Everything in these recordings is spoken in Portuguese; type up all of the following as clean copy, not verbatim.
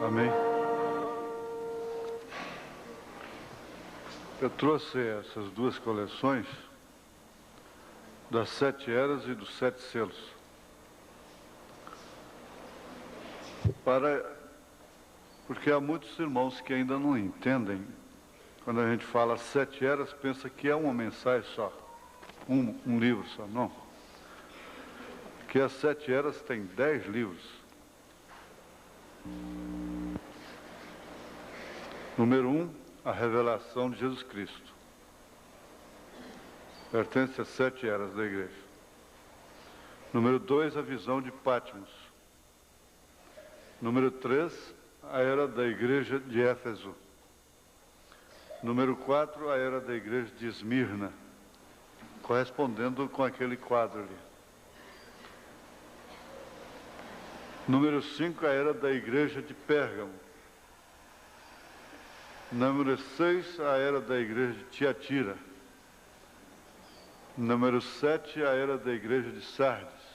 Amém? Eu trouxe essas duas coleções das 7 eras e dos 7 selos. Porque há muitos irmãos que ainda não entendem. Quando a gente fala 7 eras, pensa que é uma mensagem só, um livro só, não. Que as 7 eras têm 10 livros. Número 1, a revelação de Jesus Cristo. Pertence às 7 eras da igreja. Número 2, a visão de Patmos. Número 3, a era da igreja de Éfeso. Número 4, a era da igreja de Esmirna, correspondendo com aquele quadro ali. Número 5, a era da igreja de Pérgamo. Número 6, a era da igreja de Tiatira. Número 7, a era da igreja de Sardes.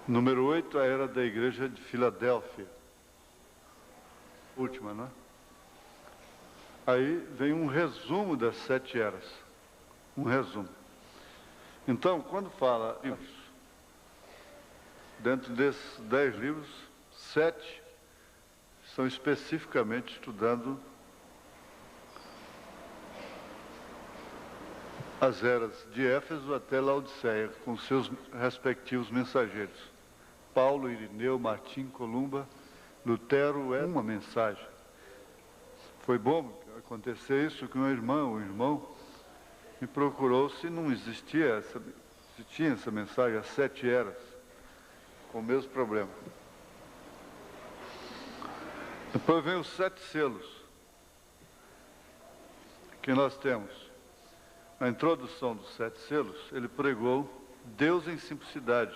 Número 8, a era da igreja de Filadélfia. Última, não é? Aí vem um resumo das 7 eras. Um resumo. Então, quando fala livros, dentro desses 10 livros, 7 são especificamente estudando as eras de Éfeso até Laodiceia, com seus respectivos mensageiros. Paulo, Irineu, Martim, Columba, Lutero, é uma mensagem. Foi bom acontecer isso que um irmão me procurou se não existia se tinha essa mensagem, as 7 eras, com o mesmo problema. Depois vem os 7 selos, que nós temos. Na introdução dos 7 selos, ele pregou Deus em Simplicidade,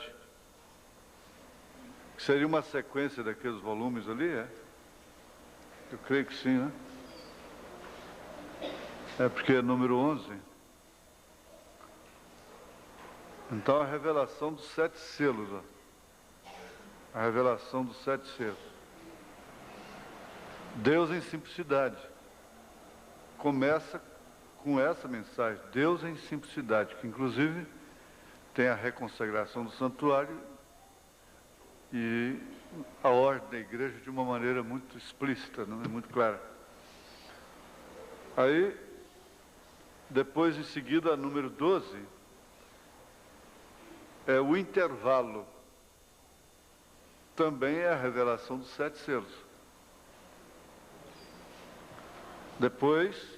que seria uma sequência daqueles volumes ali, é? Eu creio que sim, né? É porque é número 11. Então, a revelação dos 7 selos, ó. A revelação dos 7 selos. Deus em Simplicidade. Começa com essa mensagem, Deus em Simplicidade, que inclusive tem a reconsagração do santuário e a ordem da igreja de uma maneira muito explícita, não é muito clara. Aí, depois, em seguida, a número 12, é o intervalo. Também é a revelação dos 7 selos. Depois,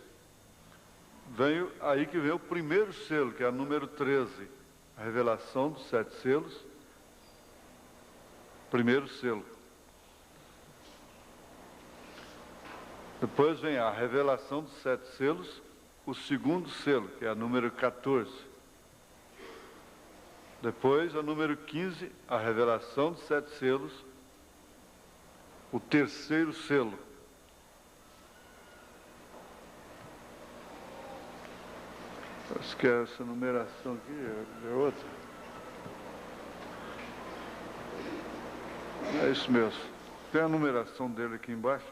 aí que vem o primeiro selo, que é a número 13, a revelação dos 7 selos, primeiro selo. Depois vem a revelação dos 7 selos, o segundo selo, que é a número 14. Depois, a número 15, a revelação dos 7 selos, o terceiro selo. Acho que essa numeração aqui é outra. É isso mesmo. Tem a numeração dele aqui embaixo.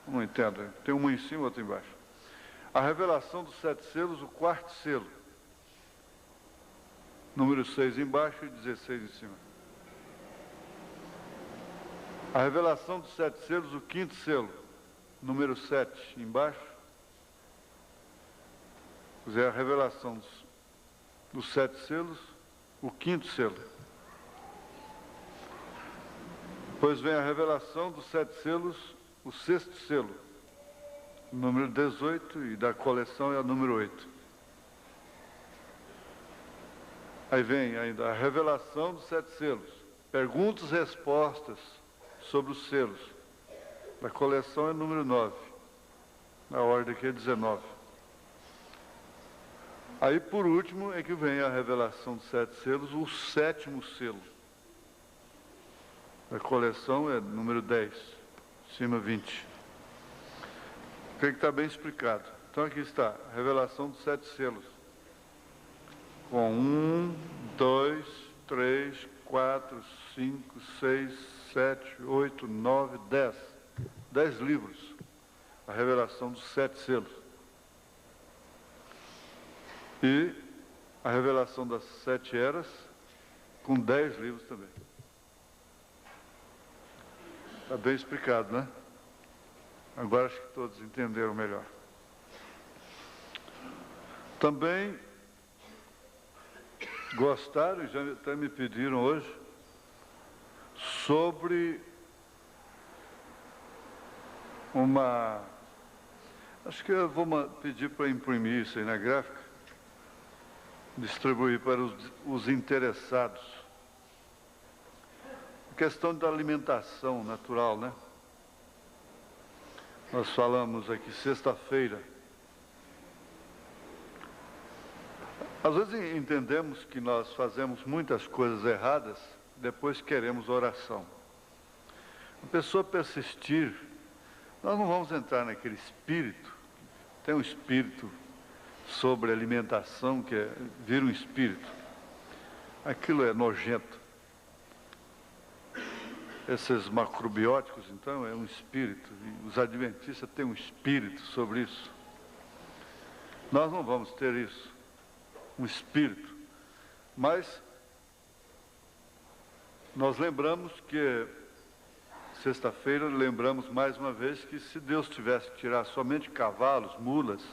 Não entendo. Tem uma em cima e outra embaixo. A revelação dos 7 selos, o quarto selo. Número 6 embaixo e 16 em cima. A revelação dos 7 selos, o quinto selo. Número 7 embaixo. Quer dizer, a revelação dos 7 selos, o quinto selo. Depois vem a revelação dos 7 selos, o sexto selo, número 18, e da coleção é a número 8. Aí vem ainda a revelação dos 7 selos, perguntas e respostas sobre os selos. Da coleção é número 9, na ordem aqui é 19. Aí, por último, é que vem a revelação dos 7 selos, o sétimo selo. A coleção é número 10, cima 20. Creio que está bem explicado. Então, aqui está, a revelação dos 7 selos. Com 1, 2, 3, 4, 5, 6, 7, 8, 9, 10. 10 livros. A revelação dos 7 selos. E a revelação das 7 eras, com 10 livros também. Está bem explicado, né? Agora acho que todos entenderam melhor. Também gostaram, já até me pediram hoje, sobre uma... Acho que eu vou pedir para imprimir isso aí na gráfica, distribuir para os interessados. A questão da alimentação natural, né? Nós falamos aqui sexta-feira. Às vezes entendemos que nós fazemos muitas coisas erradas, depois queremos oração. A pessoa persistir, nós não vamos entrar naquele espírito, tem um espírito sobre alimentação, que vira um espírito. Aquilo é nojento. Esses macrobióticos, então, é um espírito. E os adventistas têm um espírito sobre isso. Nós não vamos ter isso, um espírito. Mas nós lembramos que, sexta-feira, lembramos mais uma vez que se Deus tivesse que tirar somente cavalos, mulas,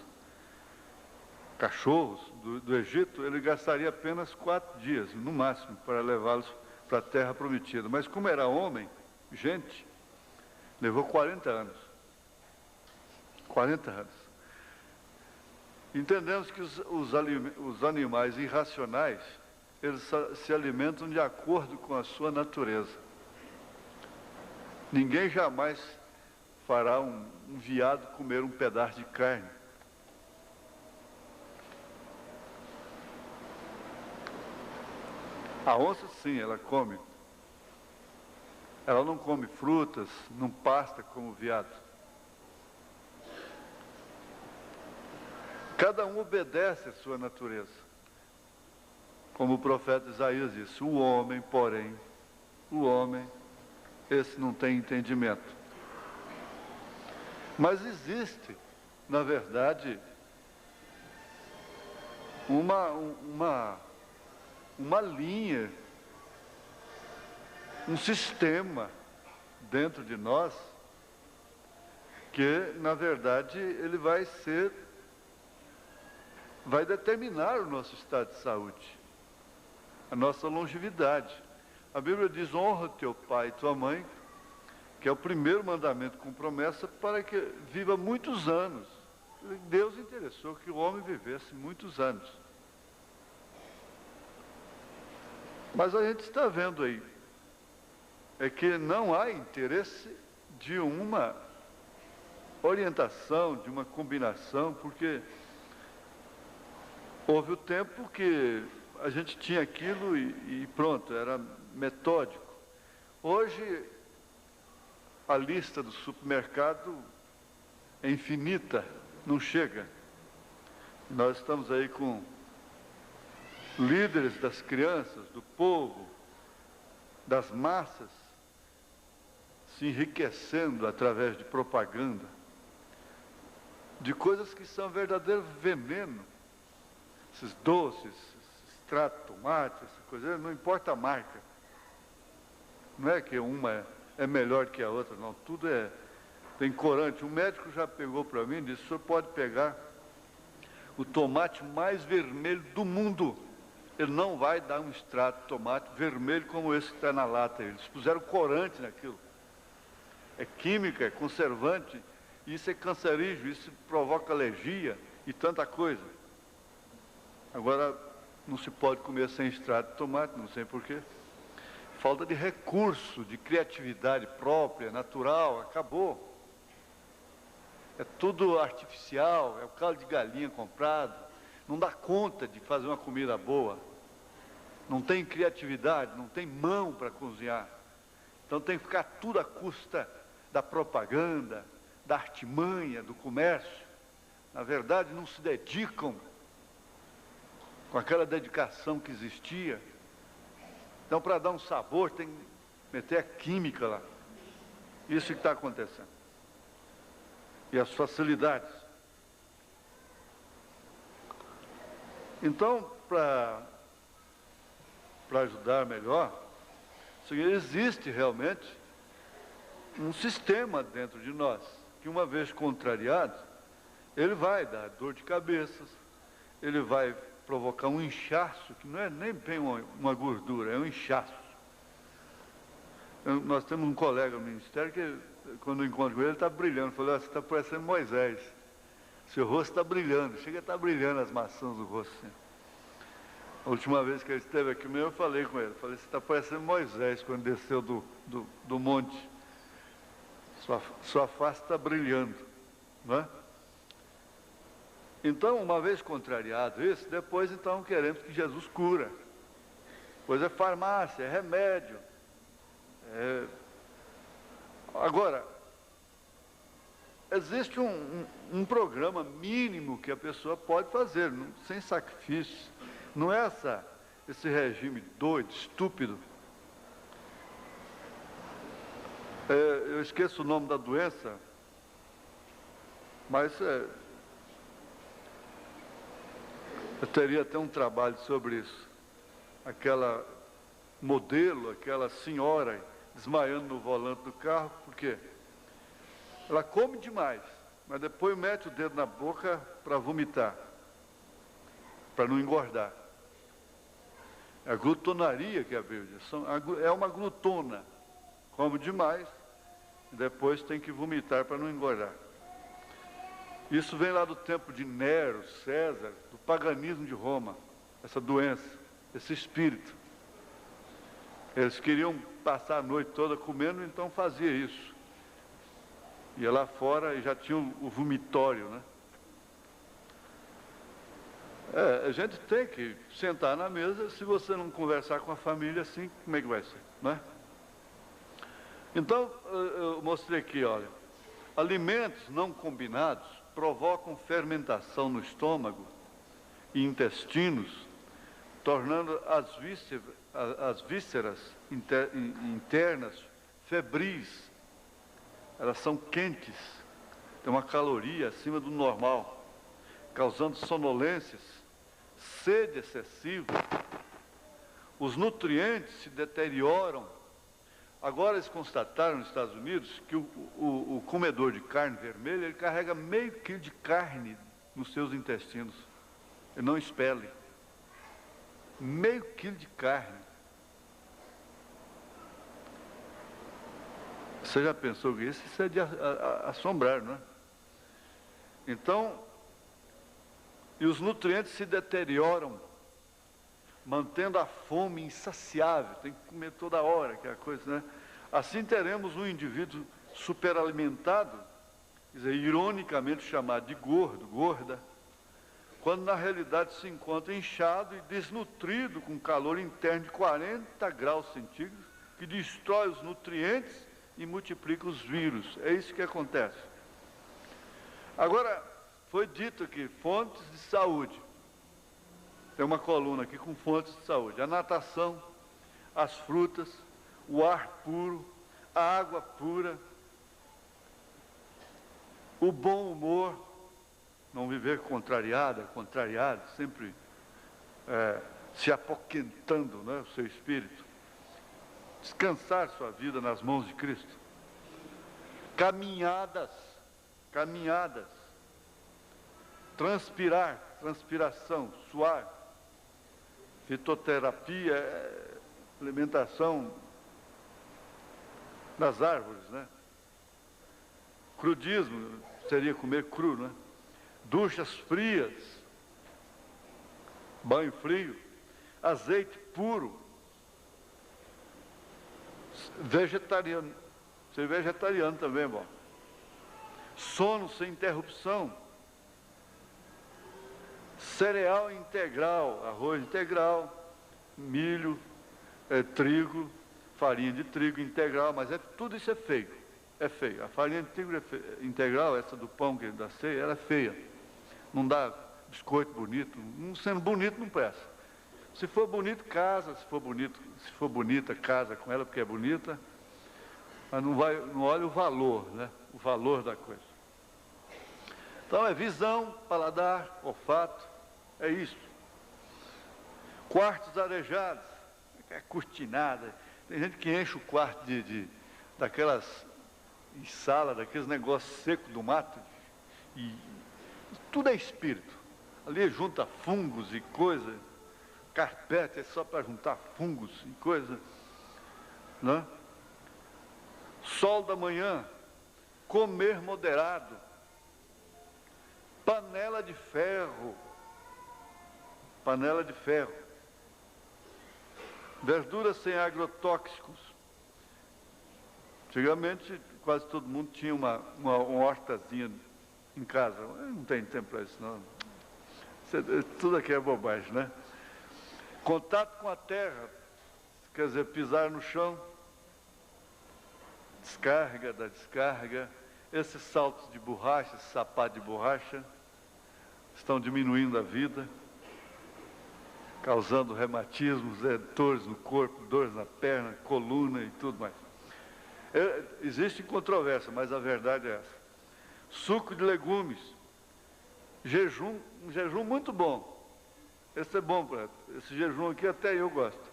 cachorros do Egito, ele gastaria apenas 4 dias, no máximo, para levá-los para a terra prometida. Mas como era homem, gente, levou 40 anos. 40 anos. Entendemos que os animais irracionais, eles se alimentam de acordo com a sua natureza. Ninguém jamais fará um veado comer um pedaço de carne. A onça, sim, ela come. Ela não come frutas, não pasta como o veado. Cada um obedece à sua natureza. Como o profeta Isaías disse, o homem, porém, esse não tem entendimento. Mas existe, na verdade, uma linha, um sistema dentro de nós que, na verdade, ele vai determinar o nosso estado de saúde, a nossa longevidade. A Bíblia diz, honra teu pai e tua mãe, que é o primeiro mandamento com promessa para que viva muitos anos. Deus interessou que o homem vivesse muitos anos. Mas a gente está vendo aí, é que não há interesse de uma orientação, de uma combinação, porque houve o tempo que a gente tinha aquilo e pronto, era metódico. Hoje, a lista do supermercado é infinita, não chega. Nós estamos aí com líderes das crianças, do povo, das massas, se enriquecendo através de propaganda, de coisas que são verdadeiro veneno. Esses doces, extrato de tomate, essa coisa, não importa a marca. Não é que uma é melhor que a outra, não. Tudo tem corante. Um médico já pegou para mim e disse, o senhor pode pegar o tomate mais vermelho do mundo. Ele não vai dar um extrato de tomate vermelho como esse que está na lata. Eles puseram corante naquilo. É química, é conservante, isso é cancerígeno, isso provoca alergia e tanta coisa. Agora, não se pode comer sem extrato de tomate, não sei porquê. Falta de recurso, de criatividade própria, natural, acabou. É tudo artificial, é o caldo de galinha comprado, não dá conta de fazer uma comida boa. Não tem criatividade, não tem mão para cozinhar. Então tem que ficar tudo à custa da propaganda, da artimanha, do comércio. Na verdade, não se dedicam com aquela dedicação que existia. Então, para dar um sabor, tem que meter a química lá. Isso que está acontecendo. E as facilidades. Então, para ajudar melhor, existe realmente um sistema dentro de nós, que uma vez contrariado, ele vai dar dor de cabeça, ele vai provocar um inchaço, que não é nem bem uma gordura, é um inchaço. Nós temos um colega no ministério que, quando eu encontro com ele, está brilhando. Eu falei, você está parecendo Moisés. Seu rosto está brilhando, chega a estar brilhando as maçãs do rosto. Assim. A última vez que ele esteve aqui mesmo, eu falei com ele. Falei, você está parecendo Moisés quando desceu do monte. Sua face está brilhando, não é? Então, uma vez contrariado isso, depois então queremos que Jesus cura. Pois é farmácia, é remédio. Agora, existe um programa mínimo que a pessoa pode fazer, sem sacrifício. Não é esse regime doido, estúpido. Eu esqueço o nome da doença, mas eu teria até um trabalho sobre isso. Aquela modelo, aquela senhora desmaiando no volante do carro, por quê? Ela come demais, mas depois mete o dedo na boca para vomitar, para não engordar. É a glutonaria que a Bíblia diz. É uma glutona, come demais, e depois tem que vomitar para não engordar. Isso vem lá do tempo de Nero, César, do paganismo de Roma, essa doença, esse espírito. Eles queriam passar a noite toda comendo, então fazia isso. Ia lá fora e já tinha o vomitório, né? A gente tem que sentar na mesa. Se você não conversar com a família assim, como é que vai ser, não é? Então, eu mostrei aqui, olha, alimentos não combinados provocam fermentação no estômago e intestinos, tornando as vísceras internas febris. Elas são quentes, tem uma caloria acima do normal, causando sonolências, sede excessiva. Os nutrientes se deterioram. Agora eles constataram nos Estados Unidos que o comedor de carne vermelha, ele carrega meio quilo de carne nos seus intestinos. Ele não expele. Meio quilo de carne. Você já pensou que isso é de assombrar, não é? Então, e os nutrientes se deterioram, mantendo a fome insaciável, tem que comer toda hora, que é a coisa, né? Assim teremos um indivíduo superalimentado, quer dizer, ironicamente chamado de gordo, gorda, quando na realidade se encontra inchado e desnutrido, com calor interno de 40 graus centígrados, que destrói os nutrientes e multiplica os vírus. É isso que acontece. Agora, foi dito aqui, fontes de saúde. Tem uma coluna aqui com fontes de saúde. A natação, as frutas, o ar puro, a água pura, o bom humor, não viver contrariado, sempre se apoquentando, né, o seu espírito. Descansar sua vida nas mãos de Cristo. Caminhadas, transpiração, suar. Fitoterapia, alimentação das árvores, né? Crudismo seria comer cru, né? Duchas frias, banho frio, azeite puro, vegetariano, ser vegetariano também, bom. Sono sem interrupção, cereal integral, arroz integral, milho, trigo, farinha de trigo integral, mas tudo isso é feio, A farinha de trigo integral, essa do pão que da ceia, ela é feia, não dá biscoito bonito, não sendo bonito não presta. Se for bonito, casa, se for bonita, casa com ela porque é bonita, mas não olha o valor, né? O valor da coisa. Então é visão, paladar, olfato, é isso. Quartos arejados, é cortinada. Tem gente que enche o quarto daquelas sala, daqueles negócios secos do mato, e tudo é espírito. Ali junta fungos e coisa, carpete é só para juntar fungos e coisa, né? Sol da manhã, comer moderado, panela de ferro, verduras sem agrotóxicos. Antigamente quase todo mundo tinha uma hortazinha em casa, não tem tempo para isso não. Tudo aqui é bobagem, né? Contato com a terra, quer dizer, pisar no chão, descarga, esses saltos de borracha, esse sapato de borracha, estão diminuindo a vida, causando reumatismos, dores no corpo, dores na perna, coluna e tudo mais. Existe controvérsia, mas a verdade é essa. Suco de legumes, um jejum muito bom. Esse é bom, esse jejum aqui até eu gosto.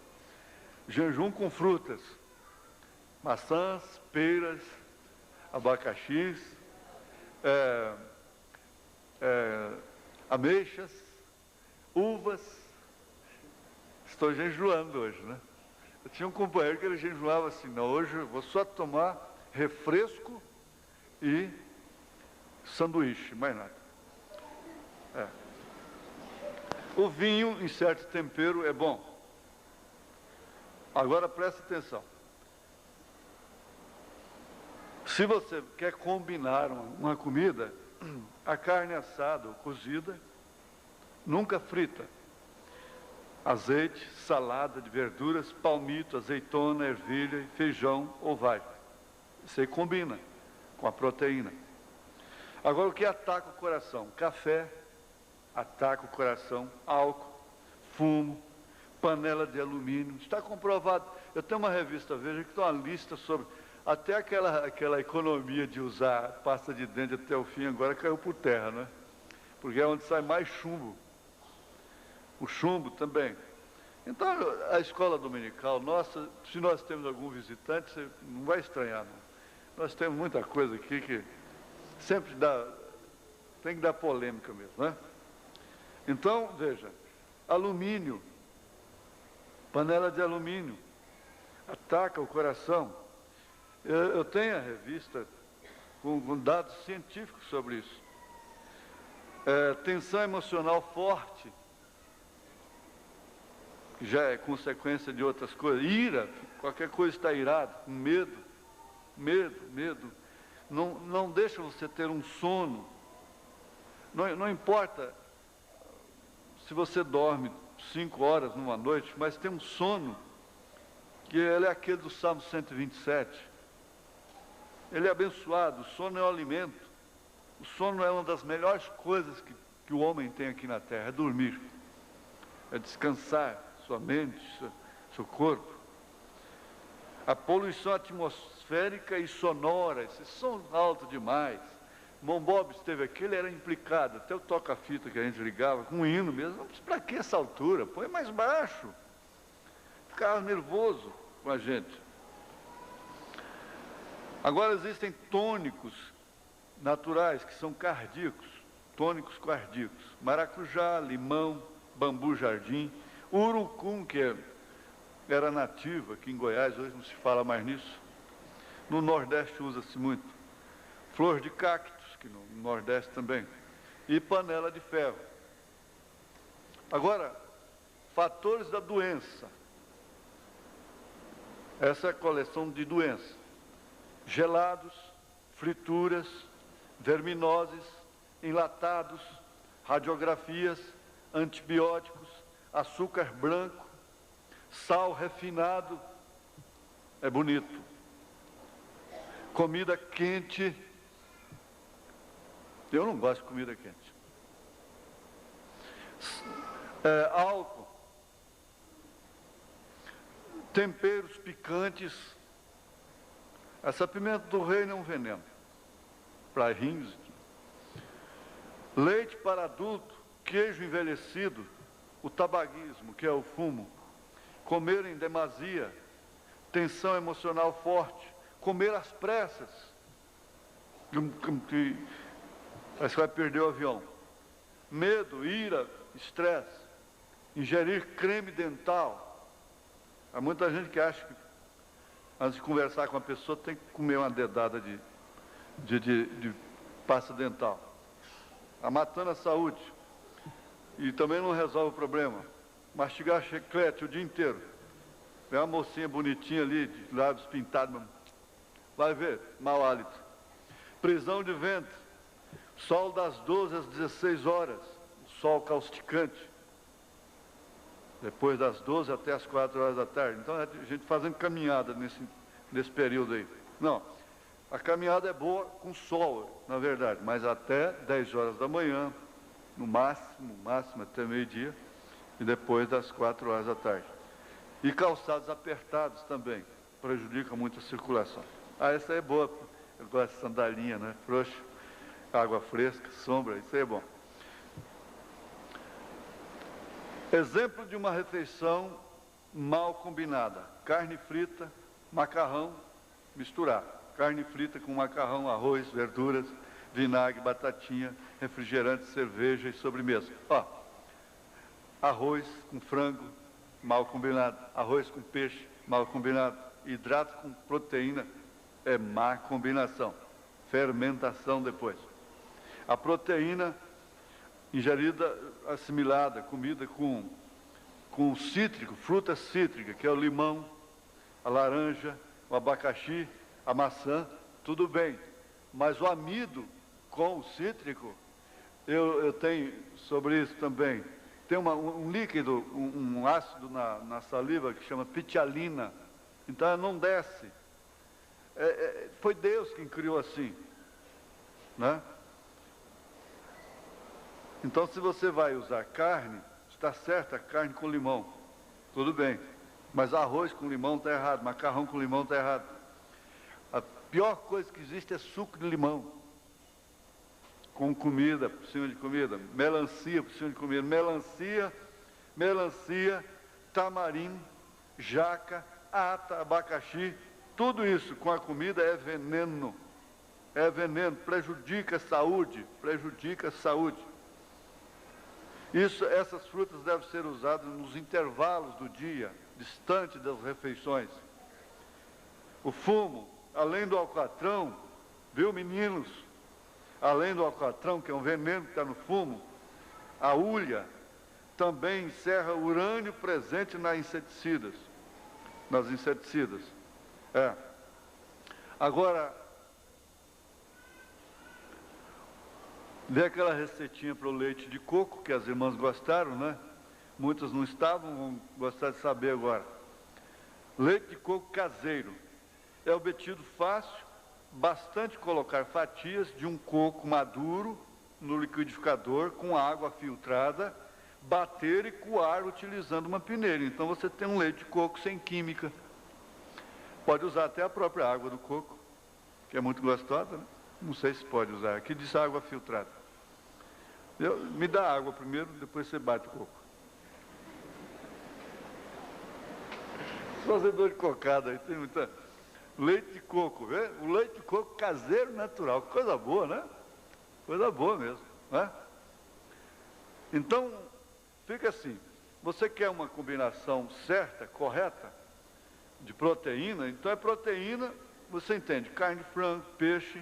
Jejum com frutas, maçãs, peras, abacaxis, ameixas, uvas. Estou jejuando hoje, né? Eu tinha um companheiro que ele jejuava assim, não, hoje eu vou só tomar refresco e sanduíche, mais nada. O vinho, em certo tempero, é bom. Agora preste atenção. Se você quer combinar uma comida, a carne assada ou cozida nunca frita. Azeite, salada de verduras, palmito, azeitona, ervilha, feijão ou vagem. Isso aí combina com a proteína. Agora, o que ataca o coração? Café ataca o coração, álcool, fumo, panela de alumínio. Está comprovado. Eu tenho uma revista Veja que tem uma lista sobre... Até aquela economia de usar pasta de dente até o fim agora caiu por terra, né? Porque é onde sai mais chumbo. O chumbo também. Então, a escola dominical nossa, se nós temos algum visitante, você não vai estranhar, não. Nós temos muita coisa aqui que sempre tem que dar polêmica mesmo, né? Então, veja, alumínio, panela de alumínio, ataca o coração. Eu tenho a revista com dados científicos sobre isso. Tensão emocional forte, que já é consequência de outras coisas. Ira, qualquer coisa está irado, medo. Não deixa você ter um sono. Não importa se você dorme 5 horas numa noite, mas tem um sono, que ele é aquele do Salmo 127. Ele é abençoado, o sono é o alimento. O sono é uma das melhores coisas que o homem tem aqui na terra, é dormir. É descansar sua mente, seu corpo. A poluição atmosférica e sonora, esse som alto demais. Irmão Bob esteve aqui, ele era implicado, até o toca-fita que a gente ligava, com um hino mesmo. Para que essa altura? Põe mais baixo. Ficava nervoso com a gente. Agora existem tônicos naturais que são cardíacos, tônicos cardíacos. Maracujá, limão, bambu jardim, urucum, que era nativo aqui em Goiás, hoje não se fala mais nisso. No Nordeste usa-se muito. Flor de cactos, que no Nordeste também. E panela de ferro. Agora, fatores da doença. Essa é a coleção de doenças. Gelados, frituras, verminoses, enlatados, radiografias, antibióticos, açúcar branco, sal refinado, é bonito. Comida quente, eu não gosto de comida quente. Álcool, temperos picantes. Essa pimenta do reino é um veneno para rins. Leite para adulto, queijo envelhecido, o tabagismo, que é o fumo, comer em demasia, tensão emocional forte, comer às pressas, parece que vai perder o avião, medo, ira, estresse, ingerir creme dental. Há muita gente que acha que antes de conversar com a pessoa tem que comer uma dedada de pasta dental. Está matando a saúde. E também não resolve o problema. Mastigar chiclete o dia inteiro. Vem uma mocinha bonitinha ali, de lábios pintados, vai ver, mau hálito. Prisão de ventre. Sol das 12 às 16 horas. Sol causticante. Depois das 12 até as 4 horas da tarde. Então, a gente fazendo caminhada nesse período aí. Não, a caminhada é boa com sol, na verdade, mas até 10 horas da manhã, no máximo até meio-dia, e depois das 4 horas da tarde. E calçados apertados também, prejudica muito a circulação. Essa aí é boa, eu gosto de sandalinha, né? Frouxa, água fresca, sombra, isso aí é bom. Exemplo de uma refeição mal combinada. Carne frita, macarrão, misturar. Carne frita com macarrão, arroz, verduras, vinagre, batatinha, refrigerante, cerveja e sobremesa. Arroz com frango, mal combinado. Arroz com peixe, mal combinado. Hidrato com proteína, é má combinação. Fermentação depois. A proteína ingerida, assimilada, comida com cítrico, fruta cítrica, que é o limão, a laranja, o abacaxi, a maçã, tudo bem. Mas o amido com o cítrico Eu tenho sobre isso também. Tem um líquido, um ácido na saliva que chama pitialina. Então ela não desce. Foi Deus quem criou assim, né? Então, se você vai usar carne, está certo a carne com limão, tudo bem. Mas arroz com limão está errado, macarrão com limão está errado. A pior coisa que existe é suco de limão. Com comida, por cima de comida. Melancia por cima de comida. Melancia, tamarim, jaca, ata, abacaxi. Tudo isso com a comida é veneno. É veneno, prejudica a saúde, prejudica a saúde. Essas frutas devem ser usadas nos intervalos do dia, distante das refeições. O fumo, além do alcatrão, viu, meninos? Além do alcatrão, que é um veneno que está no fumo, a hulha também encerra o urânio presente nas inseticidas. Agora, dê aquela receitinha para o leite de coco, que as irmãs gostaram, né? Muitas não estavam, vão gostar de saber agora. Leite de coco caseiro. É obtido fácil, bastante colocar fatias de um coco maduro no liquidificador com água filtrada, bater e coar utilizando uma peneira. Então você tem um leite de coco sem química. Pode usar até a própria água do coco, que é muito gostosa, né? Não sei se pode usar. Aqui diz água filtrada. Me dá água primeiro, depois você bate o coco. Fazedor de cocada aí, tem muita... Leite de coco, vê? O leite de coco caseiro natural, coisa boa, né? Coisa boa mesmo, né? Então, fica assim, você quer uma combinação certa, correta, de proteína, então é proteína, você entende, carne de frango, peixe,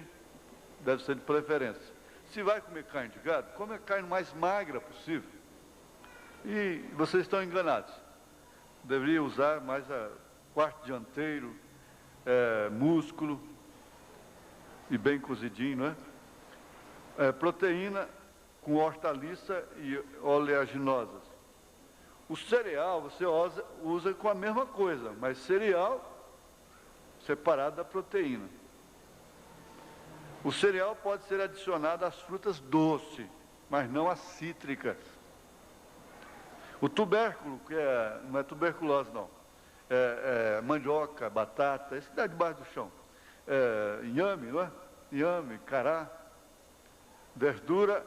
deve ser de preferência. Se vai comer carne de gado, come a carne mais magra possível. E vocês estão enganados. Deveria usar mais a quarto dianteiro, músculo e bem cozidinho, não é? Proteína com hortaliça e oleaginosas. O cereal você usa com a mesma coisa, mas cereal separado da proteína. O cereal pode ser adicionado às frutas doces, mas não às cítricas. O tubérculo, que não é tuberculose não, mandioca, batata, isso dá debaixo do chão. Inhame, não é? Inhame, cará, verdura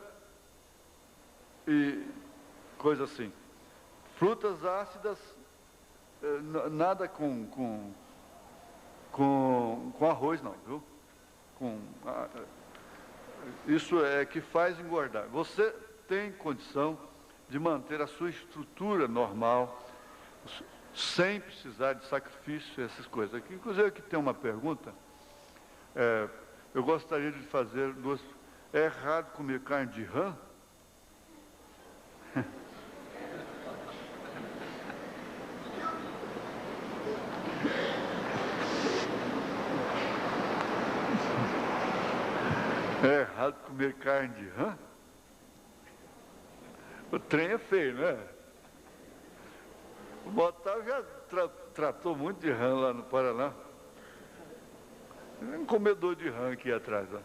e coisa assim. Frutas ácidas, nada com arroz não, viu? Isso é que faz engordar. Você tem condição de manter a sua estrutura normal, sem precisar de sacrifício, essas coisas. Aqui, inclusive, aqui tem uma pergunta. Eu gostaria de fazer duas. É errado comer carne de rã? É errado comer carne de rã? O trem é feio, né? O Botal já tratou muito de rã lá no Paraná. Tem um comedor de rã aqui atrás, ó.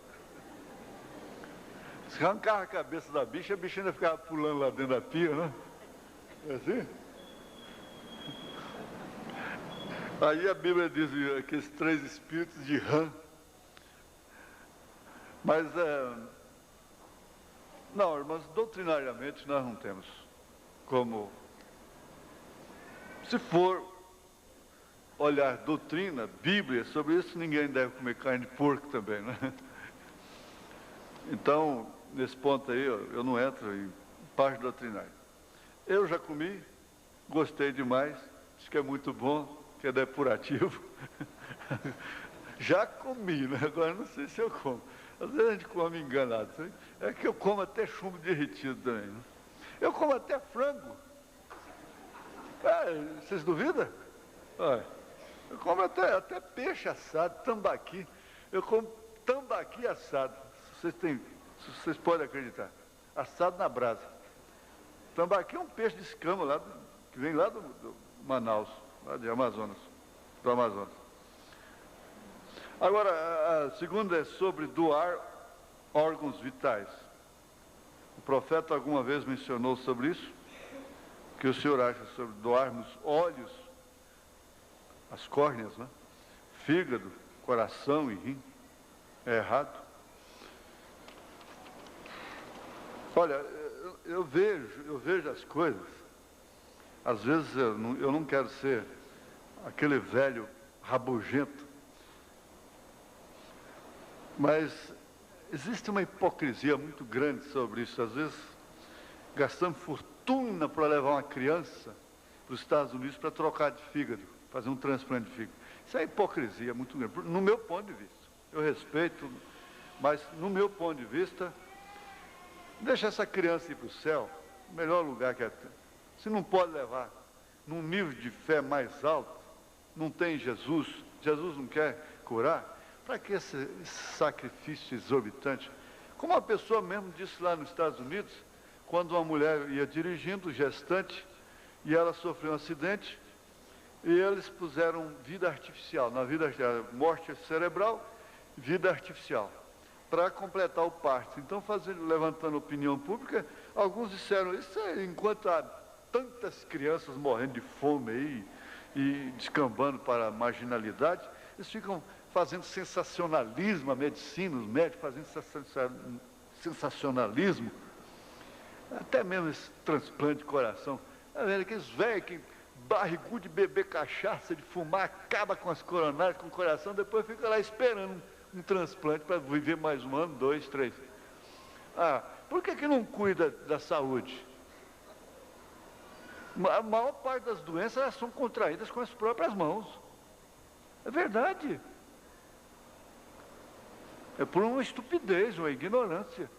Se arrancava a cabeça da bicha, a bicha ainda ficava pulando lá dentro da pia, né? É assim? Aí a Bíblia diz aqueles 3 espíritos de rã. Mas, não, irmãos, doutrinariamente nós não temos como, se for olhar doutrina, Bíblia, sobre isso ninguém deve comer carne de porco também, né? Então, nesse ponto aí, eu não entro em parte doutrinária. Eu já comi, gostei demais, acho que é muito bom, que é depurativo. Já comi, né? Agora não sei se eu como. Às vezes a gente come enganado. Sabe? É que eu como até chumbo derretido também. Né? Eu como até frango. Vocês duvidam? Olha, eu como até peixe assado, tambaqui. Eu como tambaqui assado. Se vocês podem acreditar. assado na brasa. Tambaqui é um peixe de escama lá, que vem lá do Manaus, lá de Amazonas, do Amazonas. Agora, a segunda é sobre doar órgãos vitais. O profeta alguma vez mencionou sobre isso? O que o senhor acha sobre doarmos olhos, as córneas, né? Fígado, coração e rim? É errado? Olha, eu vejo as coisas. Às vezes eu não quero ser aquele velho rabugento, mas existe uma hipocrisia muito grande sobre isso. Às vezes gastamos fortuna para levar uma criança para os Estados Unidos para trocar de fígado, fazer um transplante de fígado. Isso é hipocrisia muito grande, no meu ponto de vista. Eu respeito, mas no meu ponto de vista, deixa essa criança ir para o céu, o melhor lugar que é. Se não pode levar num nível de fé mais alto, não tem Jesus, Jesus não quer curar, para que esse sacrifício exorbitante? Como uma pessoa mesmo disse lá nos Estados Unidos, quando uma mulher ia dirigindo, gestante, e ela sofreu um acidente, e eles puseram vida artificial, morte cerebral, vida artificial, para completar o parto. Então, levantando opinião pública, alguns disseram, isso é, enquanto há tantas crianças morrendo de fome aí, e descambando para a marginalidade, eles ficam fazendo sensacionalismo, a medicina, os médicos fazendo sensacionalismo, até mesmo esse transplante de coração. Aqueles velhos que barrigudo de beber cachaça, de fumar, acaba com as coronárias, com o coração, depois fica lá esperando um transplante para viver mais 1 ano, 2, 3. Por que não cuida da saúde? A maior parte das doenças elas são contraídas com as próprias mãos. É verdade. É por uma estupidez, uma ignorância.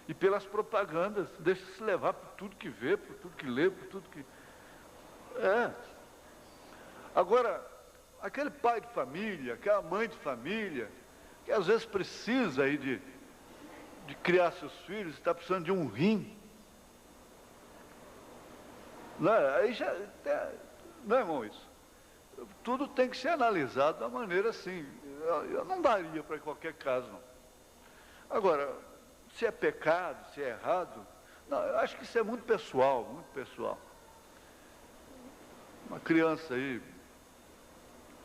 E pelas propagandas, deixa-se levar por tudo que vê, por tudo que lê, por tudo que... Agora, aquele pai de família, aquela mãe de família, que às vezes precisa aí de criar seus filhos, está precisando de um rim. Aí já... Não é, irmão, isso? Tudo tem que ser analisado da maneira assim. Eu não daria para qualquer caso, não. Agora, se é pecado, se é errado, não, eu acho que isso é muito pessoal, muito pessoal. Uma criança aí,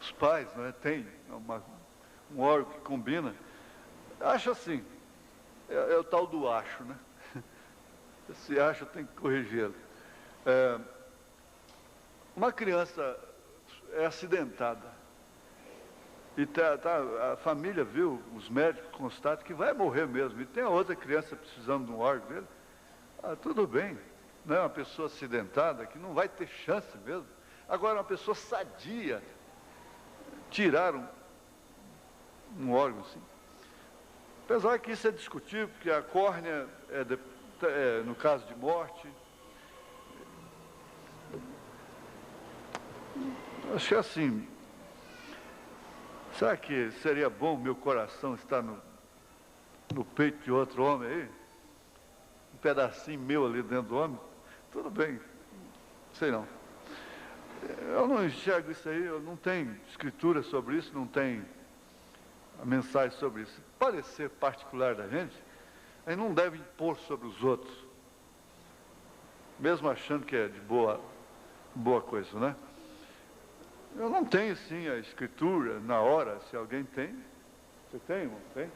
os pais, tem um órgão que combina. Acho assim, é o tal do acho, né? Esse acho tem que corrigi-lo. Uma criança é acidentada. E a família viu, os médicos constatam que vai morrer mesmo. E tem a outra criança precisando de um órgão dele. Tudo bem, não é uma pessoa acidentada que não vai ter chance mesmo. Agora, uma pessoa sadia, tiraram um órgão assim. Apesar que isso é discutível, porque a córnea no caso de morte. Acho que assim, será que seria bom meu coração estar no peito de outro homem aí? Um pedacinho meu ali dentro do homem? Tudo bem, sei não. Eu não enxergo isso aí, eu não tenho escritura sobre isso, não tem a mensagem sobre isso. Parecer particular da gente, a gente não deve impor sobre os outros, mesmo achando que é de boa coisa, né? Eu não tenho, sim, a escritura na hora, se alguém tem. Você tem, irmão? Tem?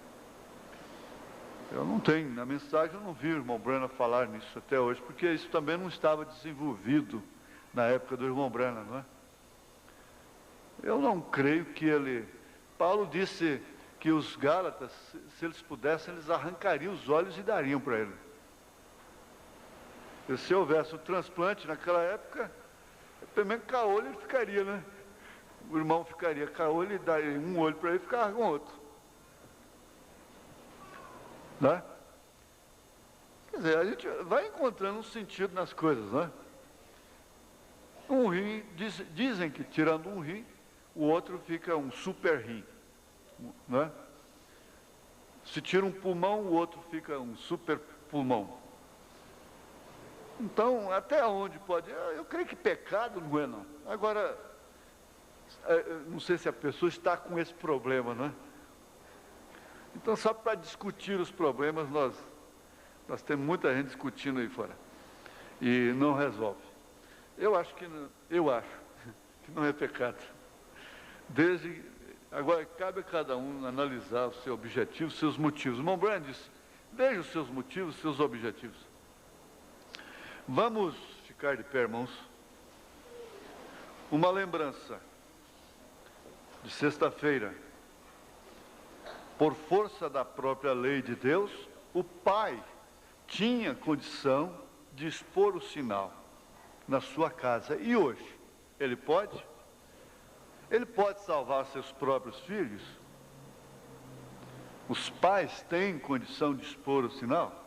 Eu não tenho. Na mensagem eu não vi o irmão Branham falar nisso até hoje, porque isso também não estava desenvolvido na época do irmão Branham, não é? Eu não creio que Paulo disse que os Gálatas, se eles pudessem, eles arrancariam os olhos e dariam para ele. E se houvesse um transplante naquela época, pelo menos caolho ele ficaria, né? O irmão ficaria caolho e daria um olho para ele e ficava com outro. Né? Quer dizer, a gente vai encontrando um sentido nas coisas, né? Um rim, dizem que tirando um rim, o outro fica um super rim. Né? Se tira um pulmão, o outro fica um super pulmão. Então, até onde pode? Eu creio que pecado não é, não. Agora, não sei se a pessoa está com esse problema, não é? Então, só para discutir os problemas, nós temos muita gente discutindo aí fora. E não resolve. Eu acho que não é pecado. Agora, cabe a cada um analisar o seu objetivo, os seus motivos. O irmão Branham disse, veja os seus motivos, os seus objetivos. Vamos ficar de pé, irmãos. Uma lembrança de sexta-feira. Por força da própria lei de Deus, o pai tinha condição de expor o sinal na sua casa. E hoje, ele pode? Ele pode salvar seus próprios filhos? Os pais têm condição de expor o sinal?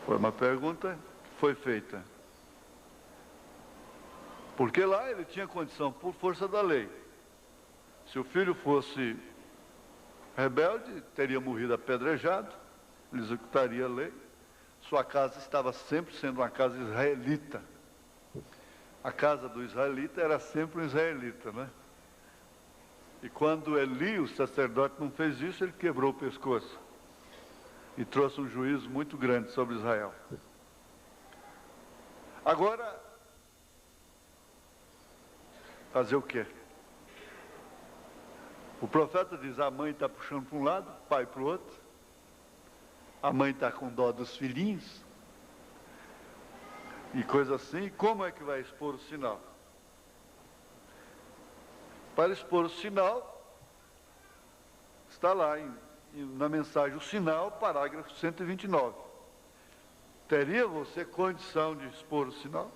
Foi uma pergunta que foi feita. Porque lá ele tinha condição, por força da lei. Se o filho fosse rebelde, teria morrido apedrejado, ele executaria a lei. Sua casa estava sempre sendo uma casa israelita. A casa do israelita era sempre um israelita, né? E quando Eli, o sacerdote, não fez isso, ele quebrou o pescoço. E trouxe um juízo muito grande sobre Israel. Agora, fazer o quê? O profeta diz, a mãe está puxando para um lado, o pai para o outro. A mãe está com dó dos filhinhos. E coisa assim. Como é que vai expor o sinal? Para expor o sinal, está lá na mensagem, o sinal, parágrafo 129. Teria você condição de expor o sinal?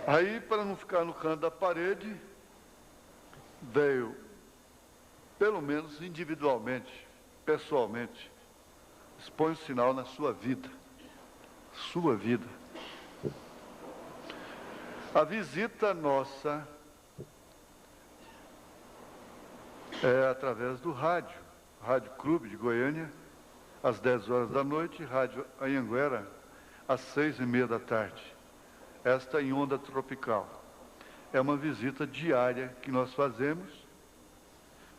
Aí, para não ficar no canto da parede, veio, pelo menos individualmente, pessoalmente, expõe o sinal na sua vida. Sua vida. A visita nossa é através do rádio, Rádio Clube de Goiânia, às 10 horas da noite, Rádio Anhanguera, às 6h30 da tarde. Esta em onda tropical. É uma visita diária que nós fazemos,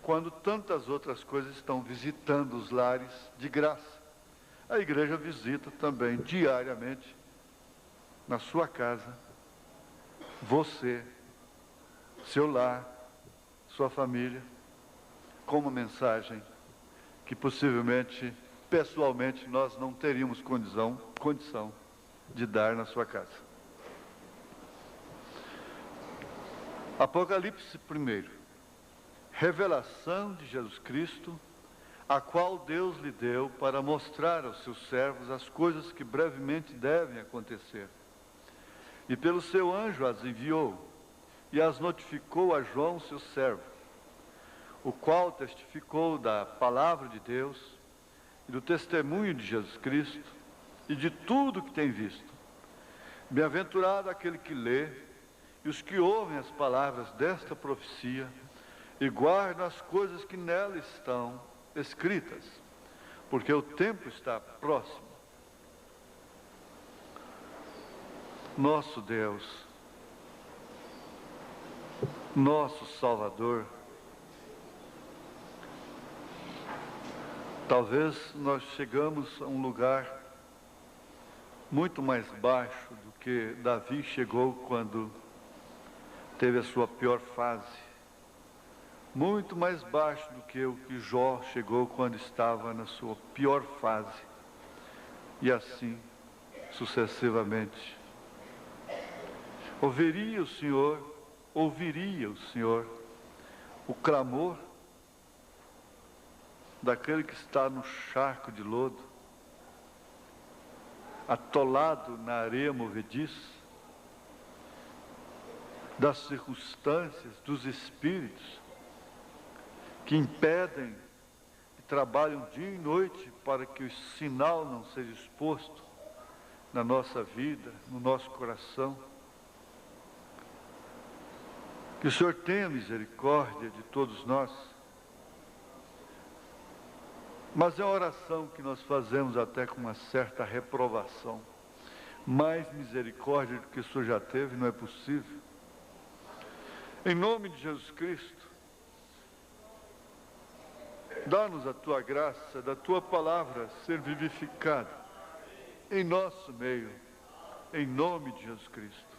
quando tantas outras coisas estão visitando os lares de graça. A igreja visita também diariamente, na sua casa, você, seu lar, sua família, com uma mensagem que possivelmente, pessoalmente, nós não teríamos condição de dar na sua casa. Apocalipse 1. Revelação de Jesus Cristo, a qual Deus lhe deu para mostrar aos seus servos as coisas que brevemente devem acontecer. E pelo seu anjo as enviou, e as notificou a João, seu servo, o qual testificou da palavra de Deus, e do testemunho de Jesus Cristo, e de tudo que tem visto. Bem-aventurado aquele que lê, e os que ouvem as palavras desta profecia, e guardam as coisas que nela estão escritas, porque o tempo está próximo. Nosso Deus, nosso Salvador, talvez nós chegamos a um lugar muito mais baixo do que Davi chegou quando teve a sua pior fase. Muito mais baixo do que o que Jó chegou quando estava na sua pior fase. E assim, sucessivamente. Ouviria o Senhor o clamor daquele que está no charco de lodo, atolado na areia movediça, das circunstâncias, dos espíritos que impedem e trabalham dia e noite para que o sinal não seja exposto na nossa vida, no nosso coração. Que o Senhor tenha misericórdia de todos nós. Mas é uma oração que nós fazemos até com uma certa reprovação. Mais misericórdia do que o Senhor já teve, não é possível. Em nome de Jesus Cristo, dá-nos a Tua graça, da Tua palavra ser vivificada em nosso meio, em nome de Jesus Cristo.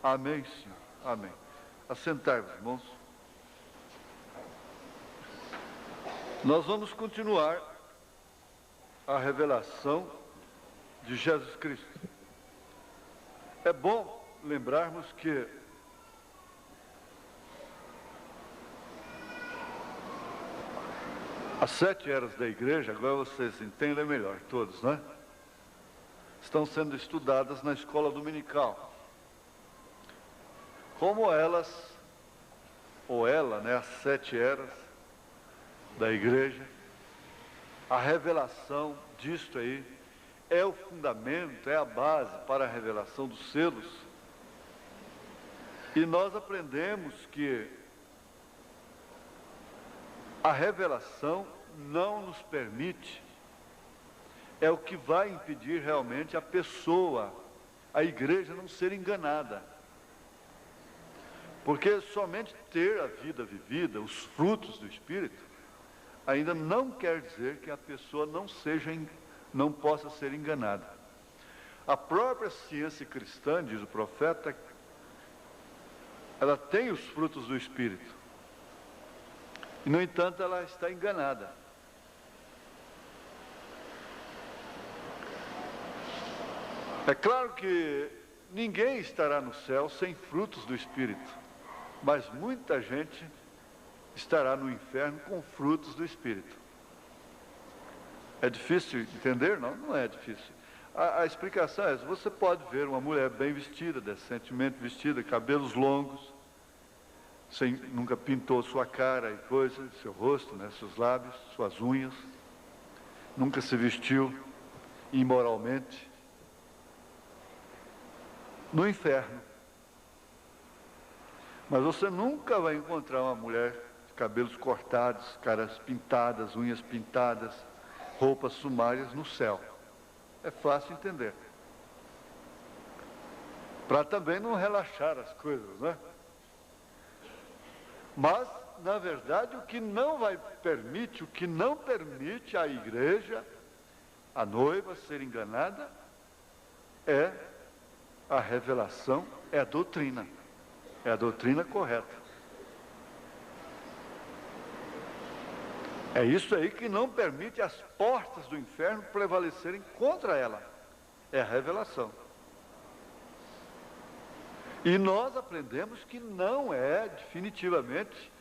Amém, Senhor. Amém. Assentai-vos, irmãos. Nós vamos continuar a revelação de Jesus Cristo. É bom lembrarmos que as 7 eras da igreja, agora vocês entendem melhor, todos, né? Estão sendo estudadas na escola dominical. Como elas, ou ela, né, as 7 eras da igreja, a revelação disto aí é o fundamento, é a base para a revelação dos selos. E nós aprendemos que a revelação não nos permite, é o que vai impedir realmente a pessoa, a igreja não ser enganada. Porque somente ter a vida vivida, os frutos do Espírito, ainda não quer dizer que a pessoa não possa ser enganada. A própria ciência cristã, diz o profeta, ela tem os frutos do Espírito. E, no entanto, ela está enganada. É claro que ninguém estará no céu sem frutos do Espírito, mas muita gente estará no inferno com frutos do Espírito. É difícil entender? Não, não é difícil. A explicação é essa. Você pode ver uma mulher bem vestida, decentemente vestida, cabelos longos, nunca pintou sua cara e coisa, seu rosto, né, seus lábios, suas unhas, nunca se vestiu imoralmente, no inferno. Mas você nunca vai encontrar uma mulher de cabelos cortados, caras pintadas, unhas pintadas, roupas sumárias no céu. É fácil entender. Para também não relaxar as coisas, né? Mas, na verdade, o que não permite à igreja, a noiva, ser enganada, é a revelação, é a doutrina. É a doutrina correta. É isso aí que não permite as portas do inferno prevalecerem contra ela. É a revelação. E nós aprendemos que não é definitivamente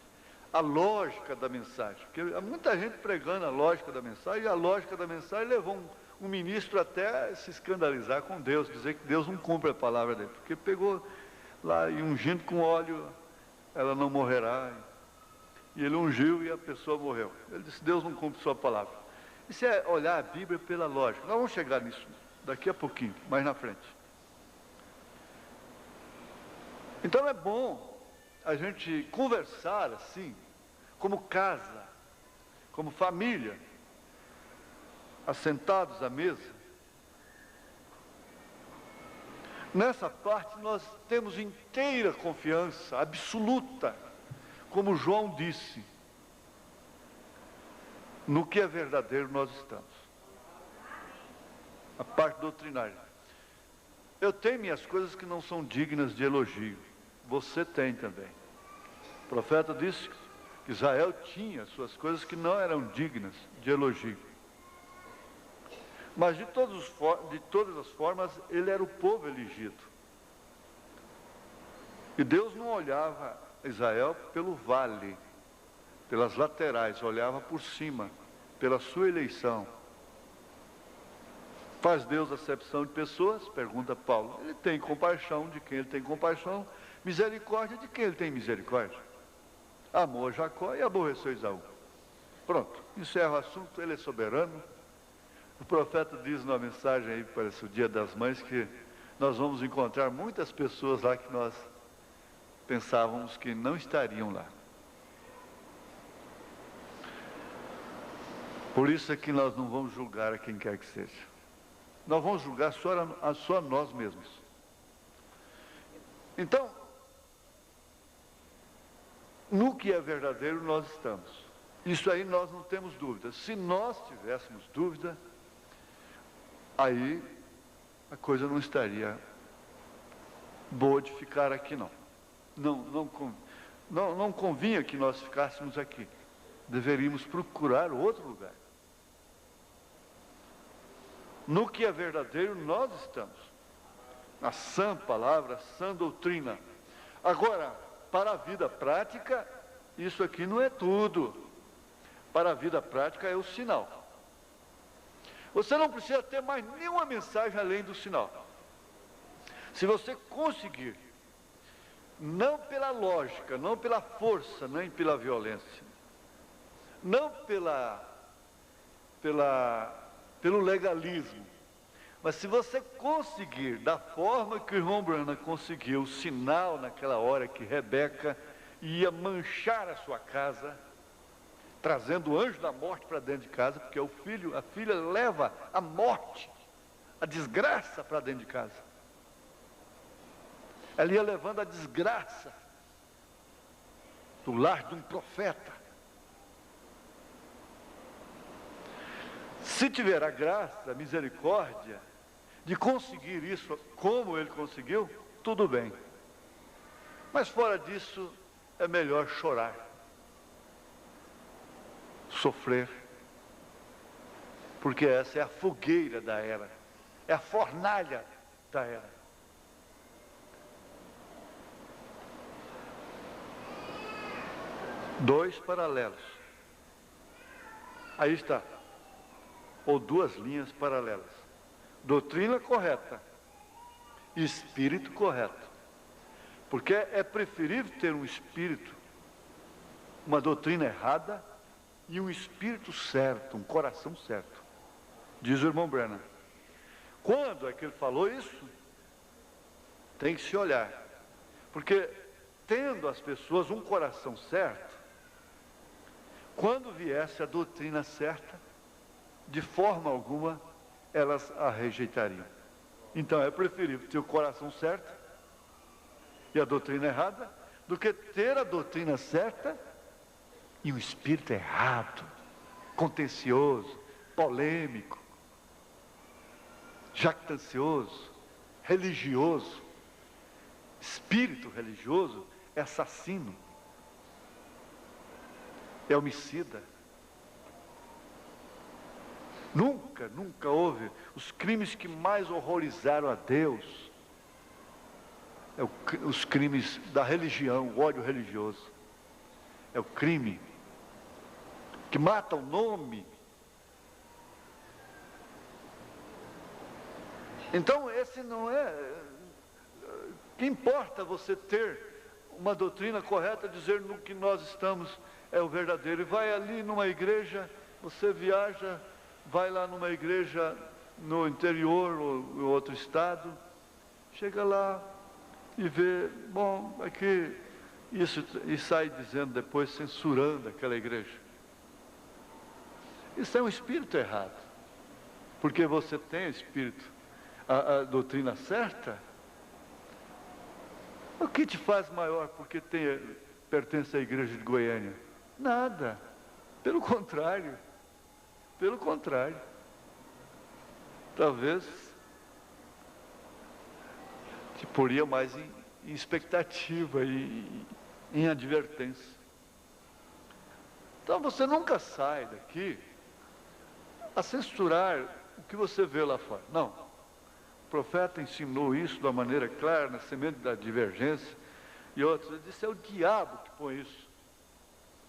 a lógica da mensagem. Porque há muita gente pregando a lógica da mensagem, e a lógica da mensagem levou um ministro até a se escandalizar com Deus, dizer que Deus não cumpre a palavra dele, porque pegou lá e ungindo com óleo, ela não morrerá. E ele ungiu e a pessoa morreu. Ele disse, Deus não cumpre sua palavra. Isso é olhar a Bíblia pela lógica. Nós vamos chegar nisso daqui a pouquinho, mais na frente. Então é bom a gente conversar assim, como casa, como família, assentados à mesa. Nessa parte nós temos inteira confiança, absoluta, como João disse, no que é verdadeiro nós estamos. A parte doutrinária. Eu tenho minhas coisas que não são dignas de elogio. Você tem também. O profeta disse que Israel tinha suas coisas que não eram dignas de elogio. Mas de todas as formas, ele era o povo elegido. E Deus não olhava Israel pelo vale, pelas laterais, olhava por cima, pela sua eleição. Faz Deus acepção de pessoas? Pergunta Paulo. Ele tem compaixão de quem ele tem compaixão, misericórdia de quem ele tem misericórdia. Amou Jacó e aborreceu Esaú. Pronto, encerra o assunto, ele é soberano. O profeta diz numa mensagem aí para o Dia das Mães que nós vamos encontrar muitas pessoas lá que nós pensávamos que não estariam lá. Por isso é que nós não vamos julgar a quem quer que seja. Nós vamos julgar só a nós mesmos. Então, no que é verdadeiro nós estamos. Isso aí nós não temos dúvida. Se nós tivéssemos dúvida, aí a coisa não estaria boa de ficar aqui, não. Não convinha que nós ficássemos aqui. Deveríamos procurar outro lugar. No que é verdadeiro, nós estamos. Na sã palavra, sã doutrina. Agora, para a vida prática, isso aqui não é tudo. Para a vida prática é o sinal. Você não precisa ter mais nenhuma mensagem além do sinal. Se você conseguir, não pela lógica, não pela força, nem pela violência, não pelo legalismo, mas se você conseguir, da forma que o irmão Branham conseguiu, o sinal naquela hora que Rebeca ia manchar a sua casa, trazendo o anjo da morte para dentro de casa, porque a filha leva a morte, a desgraça para dentro de casa. Ela ia levando a desgraça do lar de um profeta. Se tiver a graça, a misericórdia de conseguir isso como ele conseguiu, tudo bem. Mas fora disso, é melhor chorar, sofrer, porque essa é a fogueira da era, é a fornalha da era. Dois paralelos. Aí está. Ou duas linhas paralelas. Doutrina correta, espírito correto. Porque é preferível ter um espírito, uma doutrina errada, e um espírito certo, um coração certo. Diz o irmão Branham. Quando é que ele falou isso? Tem que se olhar. Porque tendo as pessoas um coração certo, quando viesse a doutrina certa, de forma alguma elas a rejeitariam. Então é preferível ter o coração certo e a doutrina errada, do que ter a doutrina certa e o espírito errado, contencioso, polêmico, jactancioso, religioso. Espírito religioso é assassino, é homicida. Nunca houve. Os crimes que mais horrorizaram a Deus os crimes da religião, o ódio religioso. É o crime que mata o nome. Então esse não é. Que importa você ter uma doutrina correta, dizer no que nós estamos é o verdadeiro. E vai ali numa igreja, você viaja, vai lá numa igreja no interior ou em outro estado, chega lá e vê, bom, aqui isso, e sai dizendo depois, censurando aquela igreja. Isso é um espírito errado, porque você tem o espírito, a doutrina certa. O que te faz maior porque pertence à igreja de Goiânia? Nada, pelo contrário. Pelo contrário, talvez te poria mais em expectativa e em advertência. Então você nunca sai daqui a censurar o que você vê lá fora. Não. O profeta ensinou isso de uma maneira clara, na semente da divergência, e outros. Ele disse, é o diabo que põe isso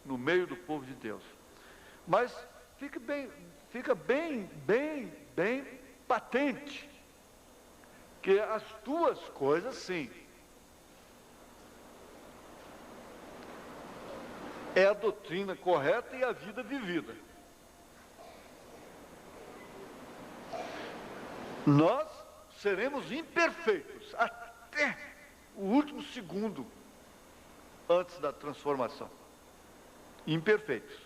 no meio do povo de Deus. Mas fica bem patente que as duas coisas, sim, é a doutrina correta e a vida vivida. Nós seremos imperfeitos até o último segundo antes da transformação. Imperfeitos.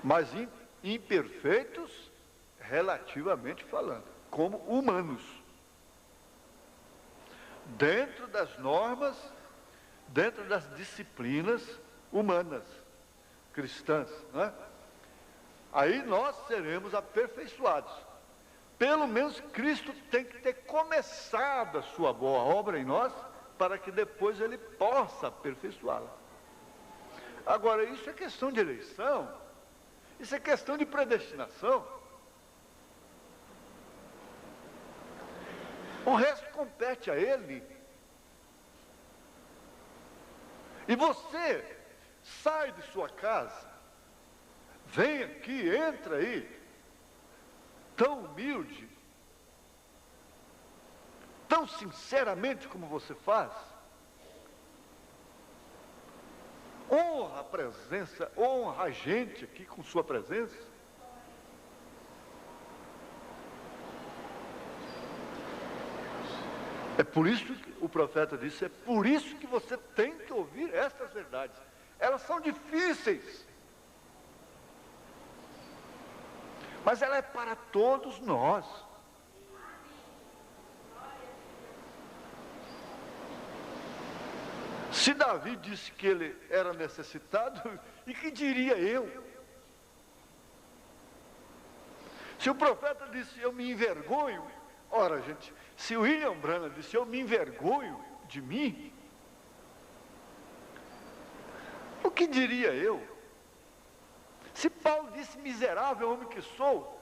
Mas imperfeitos relativamente falando, como humanos. Dentro das normas, dentro das disciplinas humanas, cristãs, né? Aí nós seremos aperfeiçoados. Pelo menos Cristo tem que ter começado a sua boa obra em nós, para que depois Ele possa aperfeiçoá-la. Agora, isso é questão de eleição, isso é questão de predestinação. O resto compete a Ele. E você sai de sua casa, vem aqui, entra aí, tão humilde, tão sinceramente como você faz, honra a presença, honra a gente aqui com sua presença. É por isso que o profeta disse, é por isso que você tem que ouvir estas verdades. Elas são difíceis, mas ela é para todos nós. Se Davi disse que ele era necessitado, e que diria eu? Se o profeta disse, eu me envergonho, ora gente, se o William Branham disse, eu me envergonho de mim, o que diria eu? Se Paulo disse, miserável homem que sou,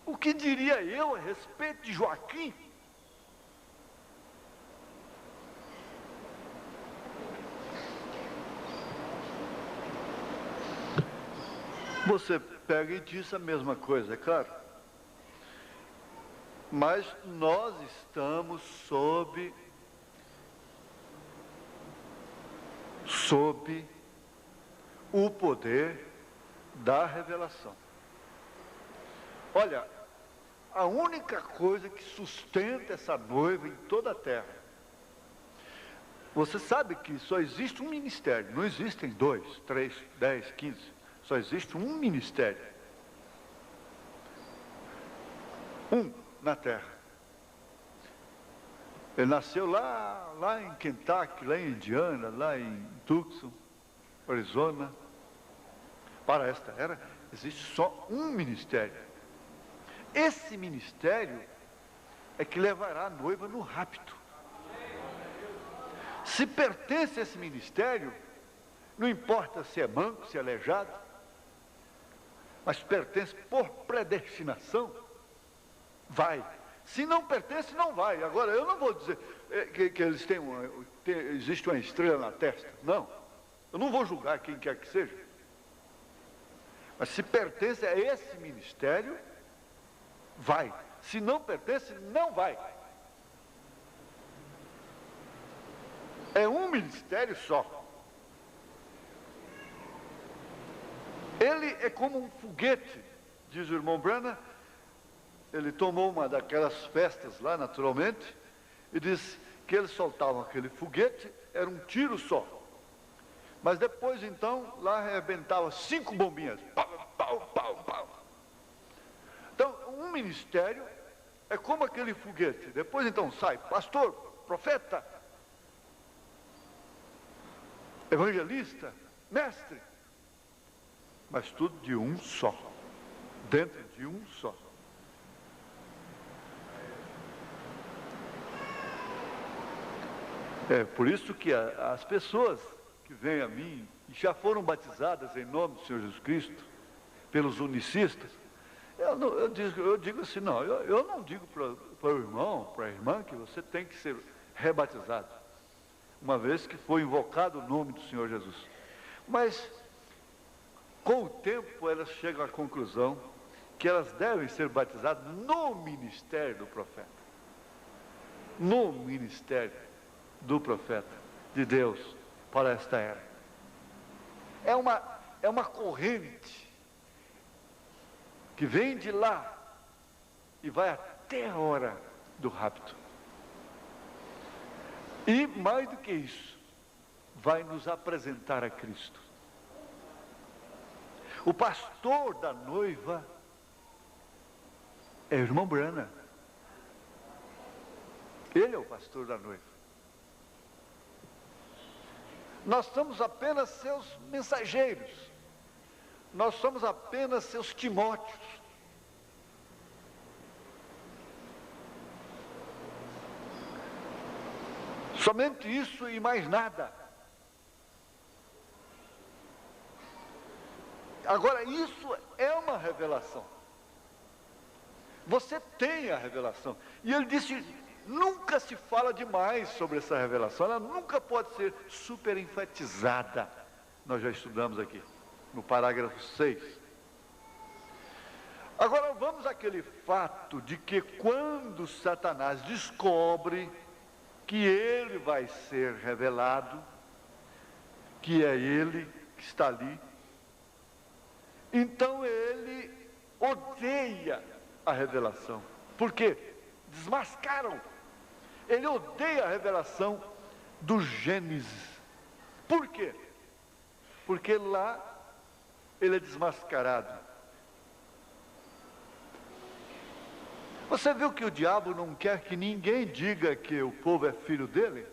o que diria eu a respeito de Joaquim? Você pega e diz a mesma coisa, é claro. Mas nós estamos sob o poder da revelação. Olha, a única coisa que sustenta essa noiva em toda a terra, você sabe que só existe um ministério, não existem 2, 3, 10, 15, só existe um ministério. Um na terra. Ele nasceu lá em Kentucky, lá em Indiana, lá em Tucson, Arizona. Para esta era, existe só um ministério. Esse ministério é que levará a noiva no rapto. Se pertence a esse ministério, não importa se é manco, se é aleijado, mas pertence por predestinação, vai. Se não pertence, não vai. Agora, eu não vou dizer que eles têm existe uma estrela na testa. Não. Eu não vou julgar quem quer que seja. Mas se pertence a esse ministério, vai. Se não pertence, não vai. É um ministério só. Ele é como um foguete, diz o irmão Branham. Ele tomou uma daquelas festas lá, naturalmente, e disse que eles soltavam aquele foguete, era um tiro só. Mas depois, então, lá arrebentava 5 bombinhas. Pau, pau, pau, pau. Então, um ministério é como aquele foguete. Depois, então, sai pastor, profeta, evangelista, mestre. Mas tudo de um só. Dentro de um só. É por isso que as pessoas que vêm a mim e já foram batizadas em nome do Senhor Jesus Cristo, pelos unicistas, eu digo assim, não, eu não digo para o irmão, para a irmã, que você tem que ser rebatizado, uma vez que foi invocado o nome do Senhor Jesus. Mas, com o tempo, elas chegam à conclusão que elas devem ser batizadas no ministério do profeta. No ministério do profeta de Deus para esta era. É uma corrente que vem de lá e vai até a hora do rapto. E mais do que isso, vai nos apresentar a Cristo. O pastor da noiva é o irmão Branham. Ele é o pastor da noiva. Nós somos apenas seus mensageiros. Nós somos apenas seus Timóteos. Somente isso e mais nada. Agora, isso é uma revelação. Você tem a revelação. E ele disse, nunca se fala demais sobre essa revelação. Ela nunca pode ser super enfatizada. Nós já estudamos aqui, no parágrafo 6. Agora, vamos àquele fato de que quando Satanás descobre que ele vai ser revelado, que é ele que está ali, então ele odeia a revelação. Por quê? Desmascaram. Ele odeia a revelação do Gênesis. Por quê? Porque lá ele é desmascarado. Você viu que o diabo não quer que ninguém diga que o povo é filho dele?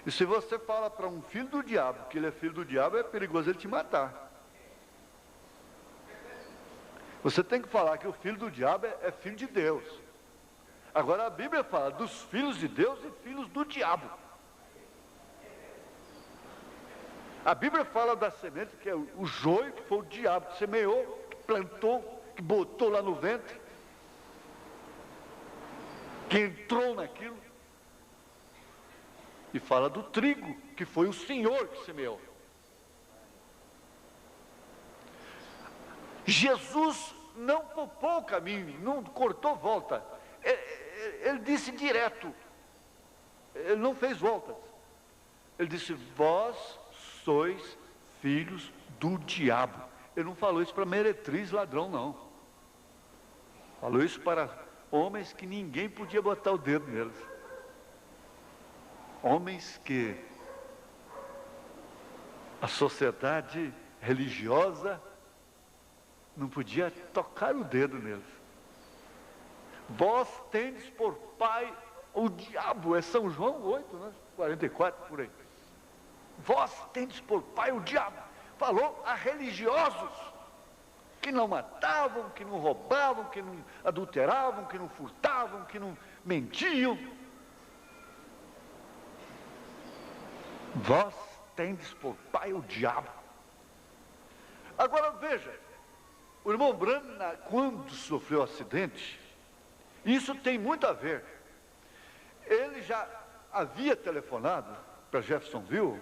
E se você fala para um filho do diabo que ele é filho do diabo, é perigoso ele te matar. Você tem que falar que o filho do diabo é filho de Deus. Agora a Bíblia fala dos filhos de Deus e filhos do diabo. A Bíblia fala da semente que é o joio, que foi o diabo que semeou, que plantou, que botou lá no ventre, que entrou naquilo. E fala do trigo, que foi o Senhor que semeou. Jesus não poupou o caminho, não cortou volta. Ele disse direto. Ele não fez voltas. Ele disse, vós sois filhos do diabo. Ele não falou isso para meretriz, ladrão, não. Falou isso para homens que ninguém podia botar o dedo neles. Homens que a sociedade religiosa não podia tocar o dedo neles. Vós tendes por pai o diabo, é São João 8, né? 44, por aí. Vós tendes por pai o diabo. Falou a religiosos que não matavam, que não roubavam, que não adulteravam, que não furtavam, que não mentiam. Vós tendes por pai o diabo. Agora veja, o irmão Branham, quando sofreu o acidente, isso tem muito a ver. Ele já havia telefonado para Jeffersonville,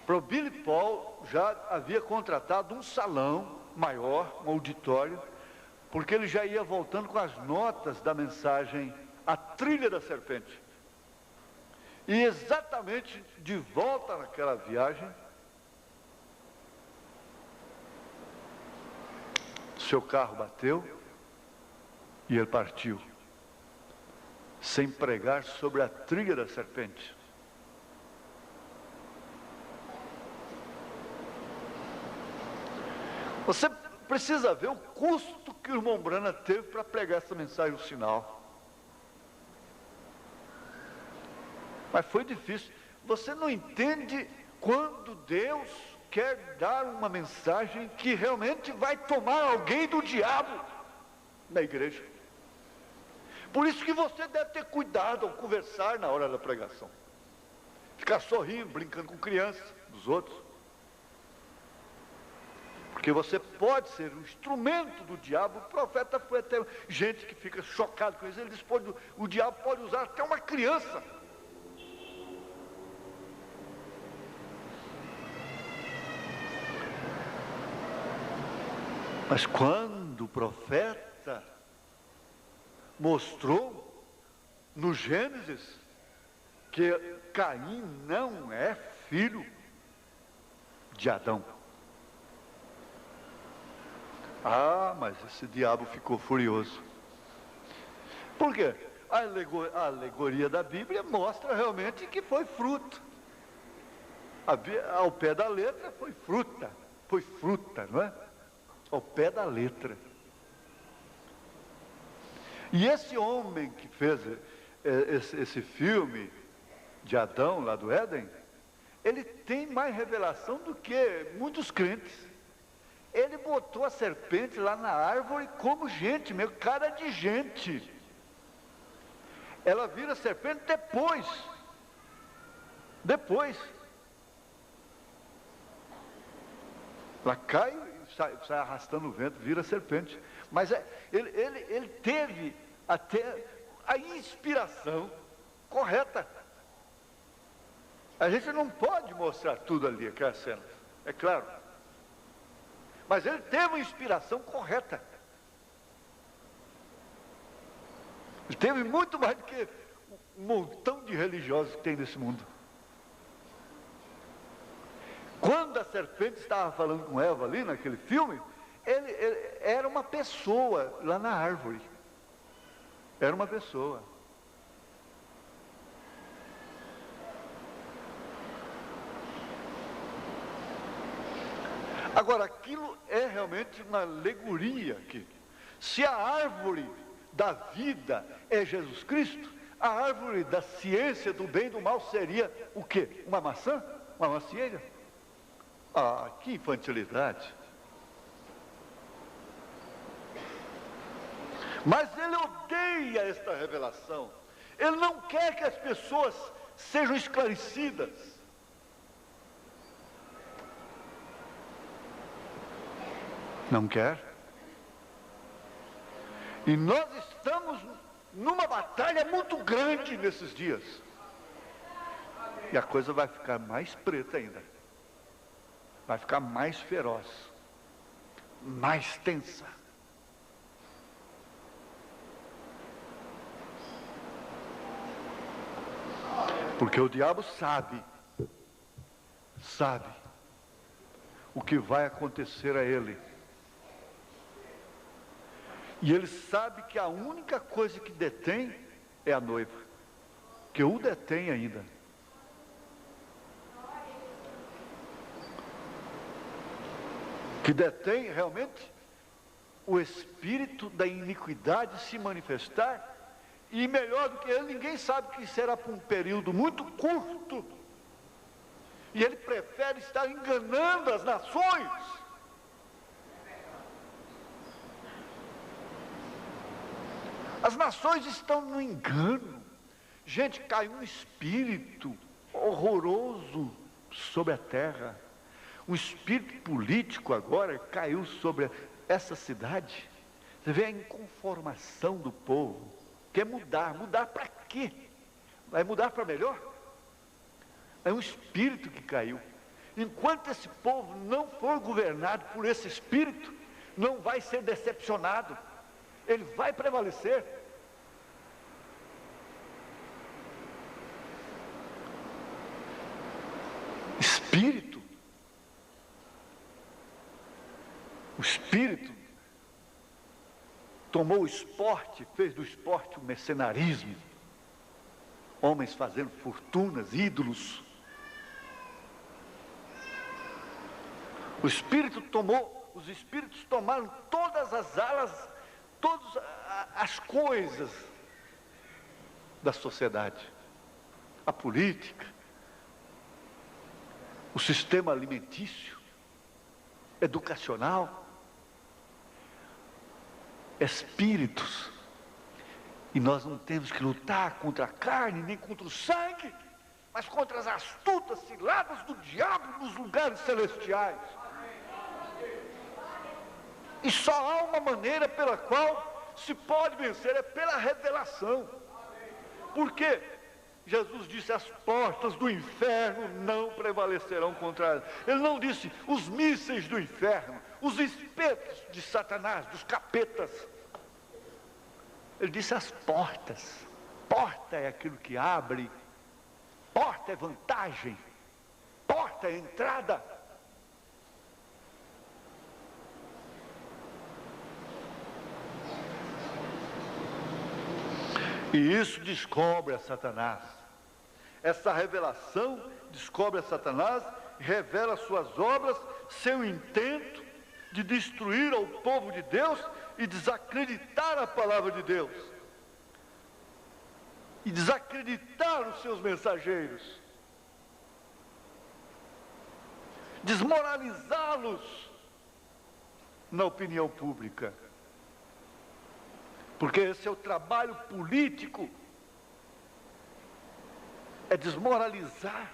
para o Billy Paul, já havia contratado um salão maior, um auditório, porque ele já ia voltando com as notas da mensagem A Trilha da Serpente. E exatamente de volta naquela viagem, seu carro bateu e ele partiu, sem pregar sobre a trilha da serpente. Você precisa ver o custo que o irmão Branham teve para pregar essa mensagem no sinal. Mas foi difícil. Você não entende quando Deus quer dar uma mensagem que realmente vai tomar alguém do diabo na igreja. Por isso que você deve ter cuidado ao conversar na hora da pregação. Ficar sorrindo, brincando com crianças dos outros. Porque você pode ser um instrumento do diabo. O profeta foi até gente que fica chocado com isso. Ele diz, o diabo pode usar até uma criança. Mas quando o profeta mostrou no Gênesis que Caim não é filho de Adão. Mas esse diabo ficou furioso. Por quê? a alegoria da Bíblia mostra realmente que foi fruto. Ao pé da letra foi fruta, não é? Ao pé da letra. E esse homem que fez esse filme de Adão, lá do Éden, ele tem mais revelação do que muitos crentes. Ele botou a serpente lá na árvore como gente, meio cara de gente. Ela vira serpente depois. Ela cai e sai arrastando o vento, vira serpente. Mas ele teve até a inspiração correta. A gente não pode mostrar tudo ali, aquelas cenas, é claro. Mas ele teve a inspiração correta. Ele teve muito mais do que um montão de religiosos que tem nesse mundo. Quando a serpente estava falando com Eva ali naquele filme, ele era uma pessoa lá na árvore. Era uma pessoa. Agora, aquilo é realmente uma alegoria aqui. Se a árvore da vida é Jesus Cristo, a árvore da ciência do bem e do mal seria o quê? Uma maçã? Uma macieira? Ah, que infantilidade. Mas ele odeia esta revelação. Ele não quer que as pessoas sejam esclarecidas. Não quer? E nós estamos numa batalha muito grande nesses dias. E a coisa vai ficar mais preta ainda. Vai ficar mais feroz. Mais tensa. Porque o diabo sabe o que vai acontecer a ele. E ele sabe que a única coisa que detém é a noiva, que o detém ainda. Que detém realmente o espírito da iniquidade se manifestar, e melhor do que ele, ninguém sabe que será por um período muito curto, e ele prefere estar enganando as nações. As nações estão no engano. Gente, caiu um espírito horroroso sobre a terra. Um espírito político agora caiu sobre essa cidade. Você vê a inconformação do povo. Quer mudar. Mudar para quê? Vai mudar para melhor? É um espírito que caiu. Enquanto esse povo não for governado por esse espírito, não vai ser decepcionado. Ele vai prevalecer. Espírito. O espírito tomou o esporte, fez do esporte um mercenarismo. Homens fazendo fortunas, ídolos. Os espíritos tomaram todas as alas, todas as coisas da sociedade, a política, o sistema alimentício, educacional, espíritos. E nós não temos que lutar contra a carne, nem contra o sangue, mas contra as astutas ciladas do diabo nos lugares celestiais. E só há uma maneira pela qual se pode vencer, é pela revelação. Porque Jesus disse: as portas do inferno não prevalecerão contra ela. Ele não disse os mísseis do inferno, os espetos de Satanás, dos capetas. Ele disse as portas. Porta é aquilo que abre, porta é vantagem, porta é entrada. E isso descobre a Satanás. Essa revelação descobre a Satanás, revela suas obras, seu intento de destruir o povo de Deus e desacreditar a palavra de Deus. E desacreditar os seus mensageiros. Desmoralizá-los na opinião pública. Porque esse é o trabalho político. É desmoralizar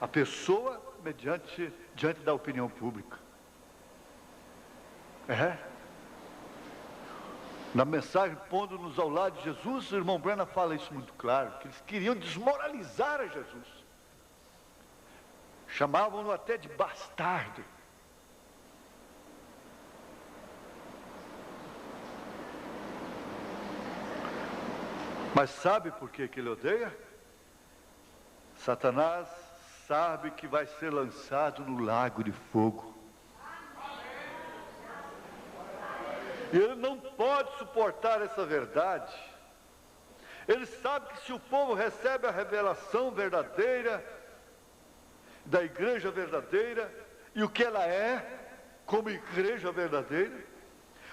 a pessoa diante da opinião pública. Na mensagem Pondo-nos ao lado de Jesus, o irmão Branham fala isso muito claro, que eles queriam desmoralizar a Jesus. Chamavam-no até de bastardo. Mas sabe por que ele odeia? Satanás sabe que vai ser lançado no lago de fogo. E ele não pode suportar essa verdade. Ele sabe que se o povo recebe a revelação verdadeira, da igreja verdadeira, e o que ela é, como igreja verdadeira,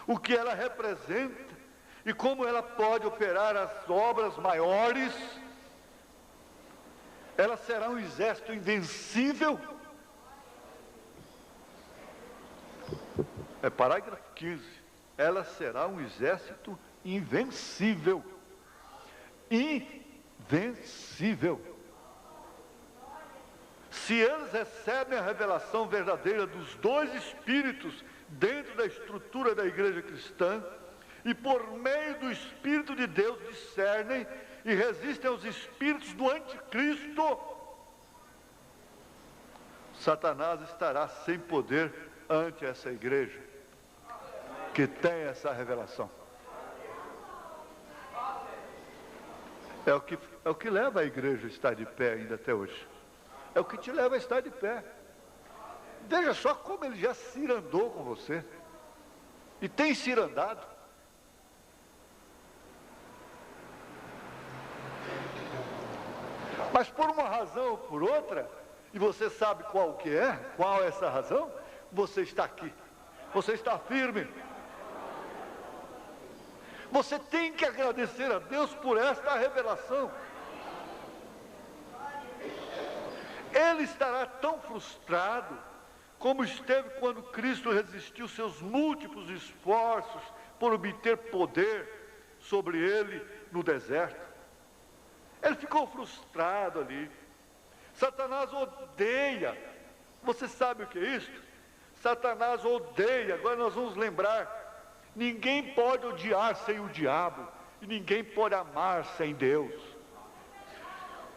o que ela representa, e como ela pode operar as obras maiores, ela será um exército invencível. Parágrafo 15. Ela será um exército invencível. Invencível. Se eles recebem a revelação verdadeira dos dois espíritos dentro da estrutura da igreja cristã, e por meio do Espírito de Deus discernem e resistem aos espíritos do anticristo, Satanás estará sem poder ante essa igreja que tem essa revelação. É o que leva a igreja a estar de pé ainda até hoje. É o que te leva a estar de pé. Veja só como ele já cirandou com você. E tem cirandado. Mas por uma razão ou por outra, e você sabe qual é essa razão, você está aqui. Você está firme. Você tem que agradecer a Deus por esta revelação. Ele estará tão frustrado como esteve quando Cristo resistiu seus múltiplos esforços por obter poder sobre ele no deserto. Ele ficou frustrado ali. Satanás odeia. Você sabe o que é isto? Satanás odeia. Agora nós vamos lembrar. Ninguém pode odiar sem o diabo. E ninguém pode amar sem Deus.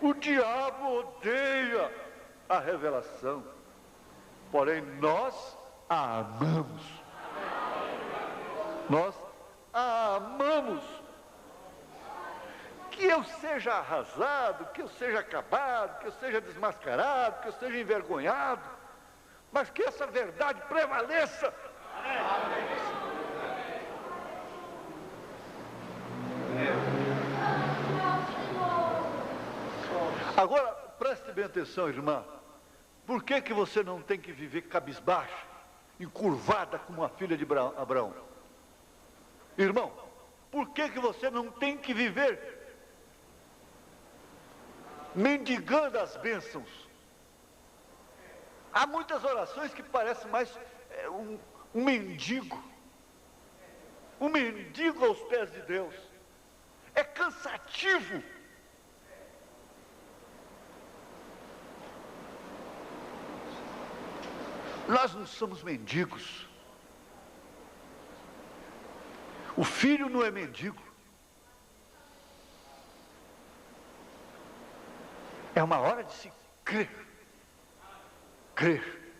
O diabo odeia a revelação. Porém, nós a amamos. Nós a amamos. Que eu seja arrasado, que eu seja acabado, que eu seja desmascarado, que eu seja envergonhado, mas que essa verdade prevaleça. Agora, preste bem atenção, irmã. Por que você não tem que viver cabisbaixa, encurvada como a filha de Abraão? Irmão, por que você não tem que viver mendigando as bênçãos? Há muitas orações que parecem mais um mendigo aos pés de Deus. É cansativo. Nós não somos mendigos. O filho não é mendigo. É uma hora de se crer. Crer.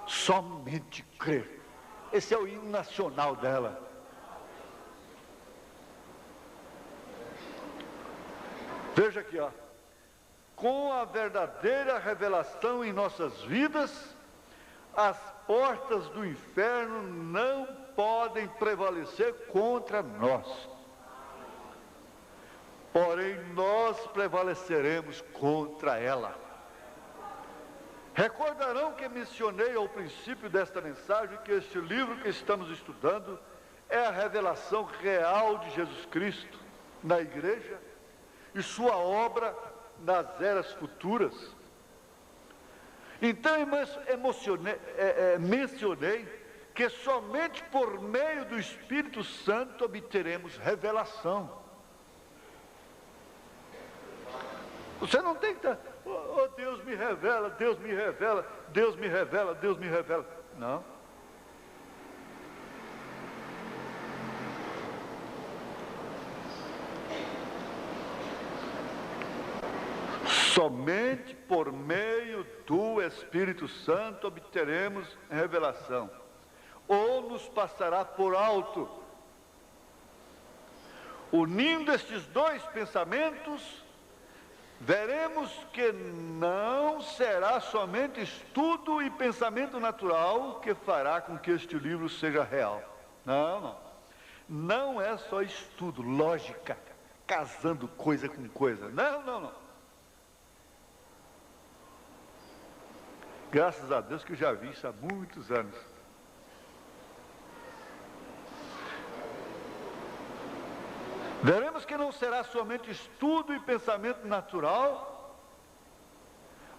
Somente crer. Esse é o hino nacional dela. Veja aqui, ó. Com a verdadeira revelação em nossas vidas, as portas do inferno não podem prevalecer contra nós. porém nós prevaleceremos contra ela. Recordarão que mencionei ao princípio desta mensagem que este livro que estamos estudando é a revelação real de Jesus Cristo na igreja e sua obra nas eras futuras. Então mencionei que somente por meio do Espírito Santo obteremos revelação. Você não tem que estar, oh Deus me revela, Deus me revela, Deus me revela, Deus me revela. Não. Somente por meio do Espírito Santo obteremos revelação, ou nos passará por alto. Unindo estes dois pensamentos, veremos que não será somente estudo e pensamento natural que fará com que este livro seja real. Não. Não é só estudo, lógica, casando coisa com coisa. Não. Graças a Deus que eu já vi isso há muitos anos. Veremos que não será somente estudo e pensamento natural,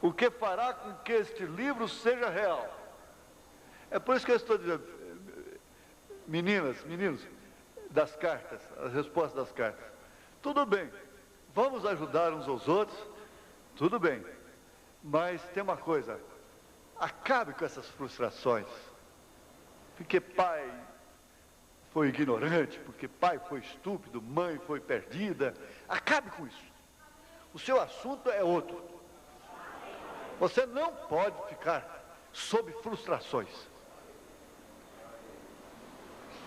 o que fará com que este livro seja real. É por isso que eu estou dizendo, meninas, meninos, das cartas, as respostas das cartas. Tudo bem, vamos ajudar uns aos outros, tudo bem, mas tem uma coisa, acabe com essas frustrações, porque pai foi ignorante, porque pai foi estúpido, mãe foi perdida. Acabe com isso. O seu assunto é outro. Você não pode ficar sob frustrações.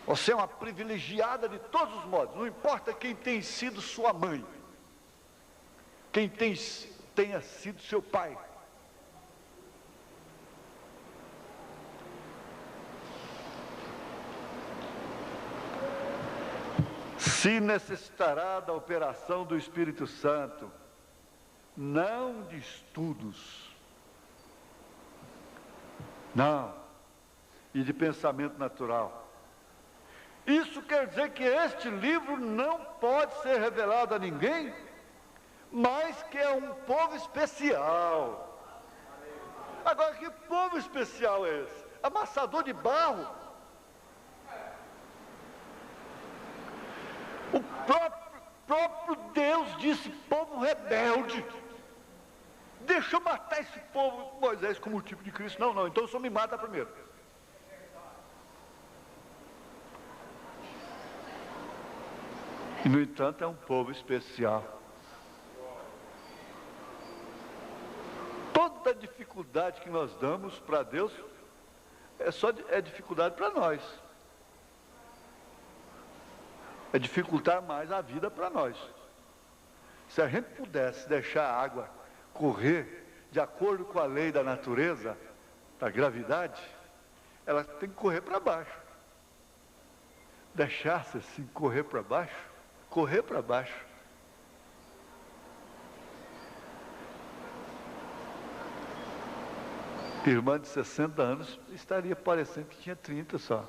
Você é uma privilegiada de todos os modos, não importa quem tem sido sua mãe, quem tenha sido seu pai. Se necessitará da operação do Espírito Santo, não de estudos, não, e de pensamento natural. Isso quer dizer que este livro não pode ser revelado a ninguém, mas que é um povo especial. Agora, que povo especial é esse? Amassador de barro? O próprio Deus disse, povo rebelde. Deixa eu matar esse povo, Moisés, como o tipo de Cristo. Não, então o senhor me mata primeiro. E no entanto é um povo especial. Toda dificuldade que nós damos para Deus é dificuldade para nós. É dificultar mais a vida para nós. Se a gente pudesse deixar a água correr de acordo com a lei da natureza, da gravidade, ela tem que correr para baixo. Deixasse assim correr para baixo. Irmã de 60 anos estaria parecendo que tinha 30 só.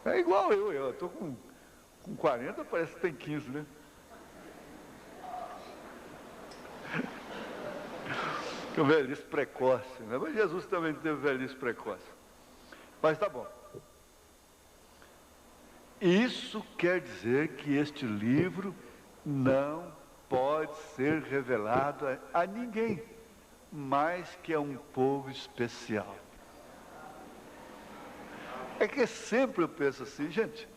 É igual eu estou com 40, parece que tem 15, né? Com velhice precoce, né? Mas Jesus também teve velhice precoce. Mas tá bom. Isso quer dizer que este livro não pode ser revelado a ninguém, mas que é um povo especial. É que sempre eu penso assim, gente,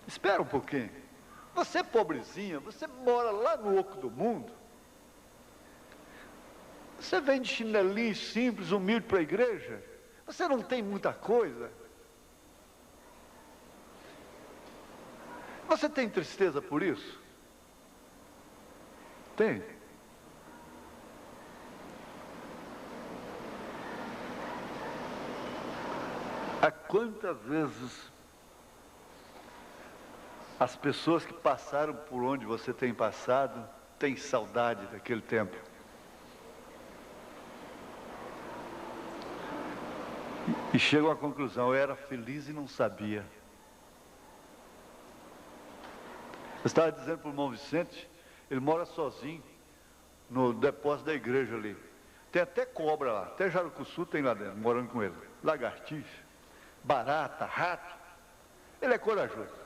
espera um pouquinho. Você pobrezinha, você mora lá no oco do mundo. Você vem de chinelinho simples, humilde para a igreja. Você não tem muita coisa. Você tem tristeza por isso? Tem. Há quantas vezes As pessoas que passaram por onde você tem passado, têm saudade daquele tempo. E chegam à conclusão, eu era feliz e não sabia. Eu estava dizendo para o irmão Vicente, ele mora sozinho, no depósito da igreja ali. Tem até cobra lá, até jarucuçu tem lá dentro, morando com ele. Lagartixa, barata, rato. Ele é corajoso.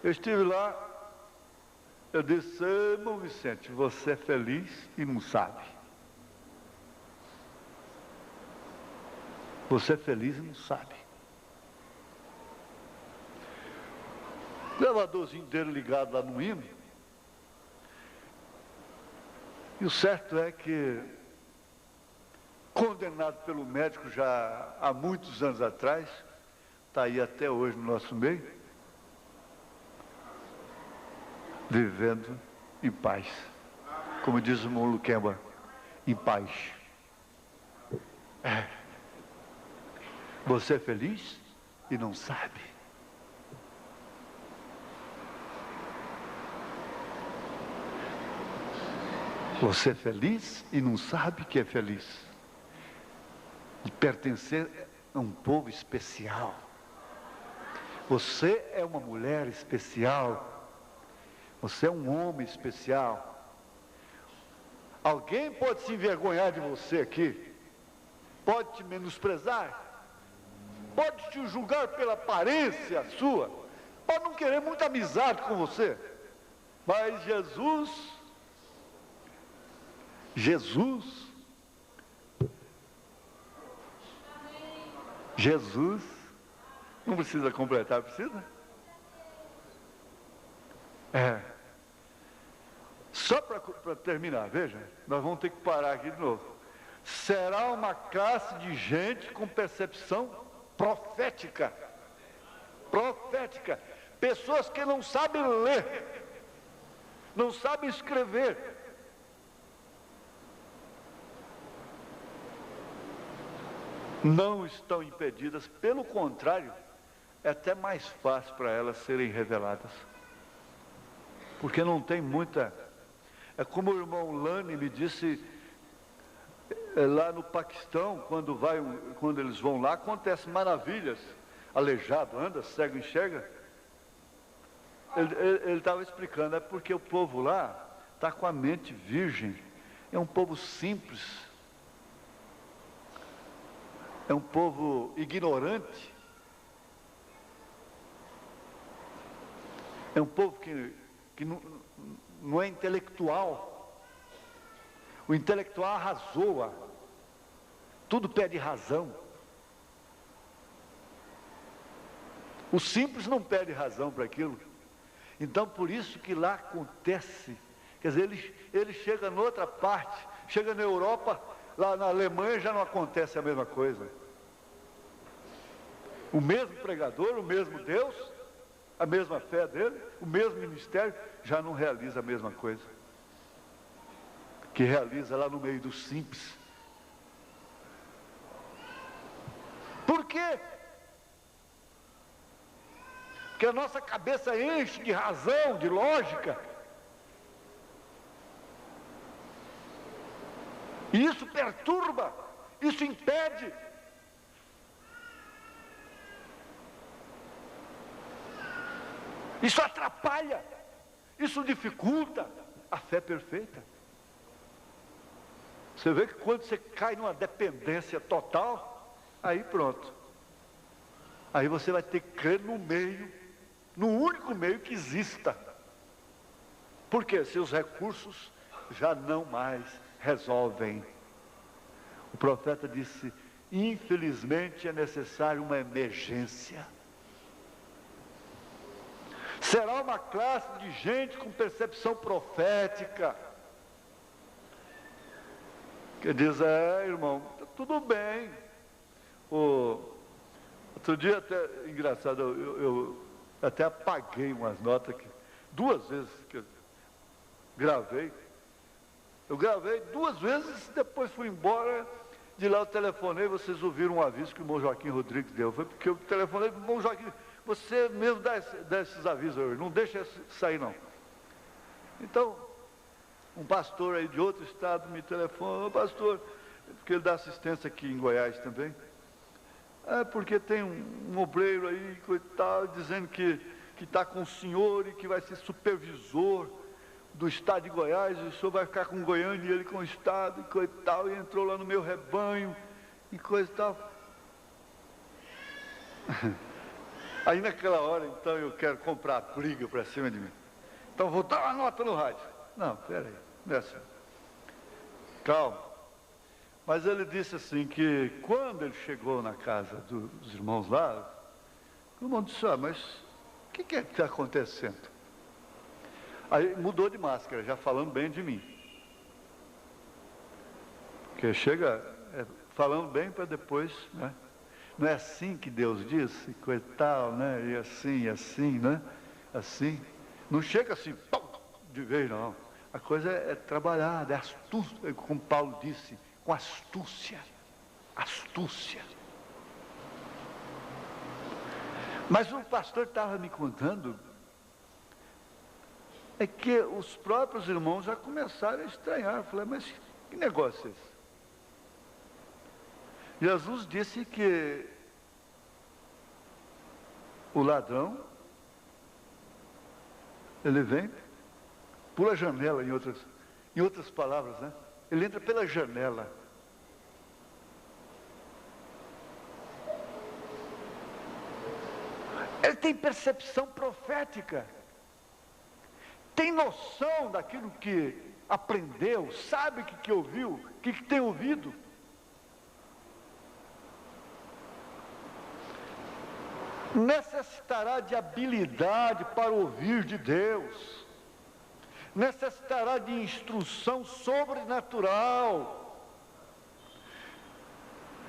Eu estive lá, eu disse, irmão Vicente, você é feliz e não sabe. Você é feliz e não sabe. O elevadorzinho dele ligado lá no hino. E o certo é que, condenado pelo médico já há muitos anos atrás, está aí até hoje no nosso meio, vivendo em paz. Como diz o irmão Luquemba, em paz. Você é feliz e não sabe. Você é feliz e não sabe que é feliz. De pertencer a um povo especial. Você é uma mulher especial. Você é um homem especial. Alguém pode se envergonhar de você aqui. Pode te menosprezar. Pode te julgar pela aparência sua. Pode não querer muita amizade com você. Mas Jesus, não precisa completar, precisa? Só para terminar, veja, nós vamos ter que parar aqui de novo. Será uma classe de gente com percepção profética. Profética. Pessoas que não sabem ler, não sabem escrever. Não estão impedidas, pelo contrário, é até mais fácil para elas serem reveladas. Porque não tem muita... É como o irmão Lani me disse, lá no Paquistão, quando eles vão lá, acontecem maravilhas. Aleijado anda, cego enxerga. Ele estava explicando, é porque o povo lá está com a mente virgem. É um povo simples. É um povo ignorante. É um povo que não é intelectual. O intelectual arrazoa. Tudo pede razão. O simples não pede razão para aquilo. Então, por isso que lá acontece. Quer dizer, ele chega noutra parte, chega na Europa, lá na Alemanha já não acontece a mesma coisa. O mesmo pregador, o mesmo Deus, a mesma fé dele, o mesmo ministério, já não realiza a mesma coisa que realiza lá no meio dos simples. Por quê? Porque a nossa cabeça enche de razão, de lógica. E isso perturba, isso impede. Isso atrapalha, isso dificulta a fé perfeita. Você vê que quando você cai numa dependência total, aí pronto. Aí você vai ter que crer no meio, no único meio que exista. Porque seus recursos já não mais resolvem. O profeta disse, infelizmente é necessário uma emergência. Será uma classe de gente com percepção profética. Que diz, irmão, tudo bem. Outro dia até, engraçado, eu até apaguei umas notas que 2 vezes que eu gravei. Eu gravei 2 vezes, depois fui embora, de lá eu telefonei, vocês ouviram um aviso que o irmão Joaquim Rodrigues deu. Foi porque eu telefonei para o irmão Joaquim você mesmo dá esses avisos, não deixa sair não. Então, um pastor aí de outro estado me telefona: ô pastor, porque ele dá assistência aqui em Goiás também. Porque tem um obreiro aí, coitado, dizendo que está com o senhor e que vai ser supervisor do estado de Goiás, e o senhor vai ficar com Goiânia e ele com o estado, e coisa e tal, e entrou lá no meu rebanho, e coisa e tal. Aí naquela hora, então, eu quero comprar briga para cima de mim. Então vou dar uma nota no rádio. Não, peraí, não é assim. Calma. Mas ele disse assim, que quando ele chegou na casa dos irmãos lá, o irmão disse: mas o que é que está acontecendo? Aí mudou de máscara, já falando bem de mim. Porque chega falando bem para depois, né? Não é assim que Deus disse, coisa e tal, né? E assim, né? Assim. Não chega assim, pum, de vez, não. A coisa é trabalhada, é astúcia, como Paulo disse, com astúcia. Astúcia. Mas o pastor estava me contando que os próprios irmãos já começaram a estranhar. Eu falei: mas que negócio é esse? Jesus disse que o ladrão, ele vem, pula a janela, em outras palavras, né? Ele entra pela janela. Ele tem percepção profética, tem noção daquilo que aprendeu, sabe o que ouviu, o que tem ouvido. Necessitará de habilidade para ouvir de Deus, necessitará de instrução sobrenatural.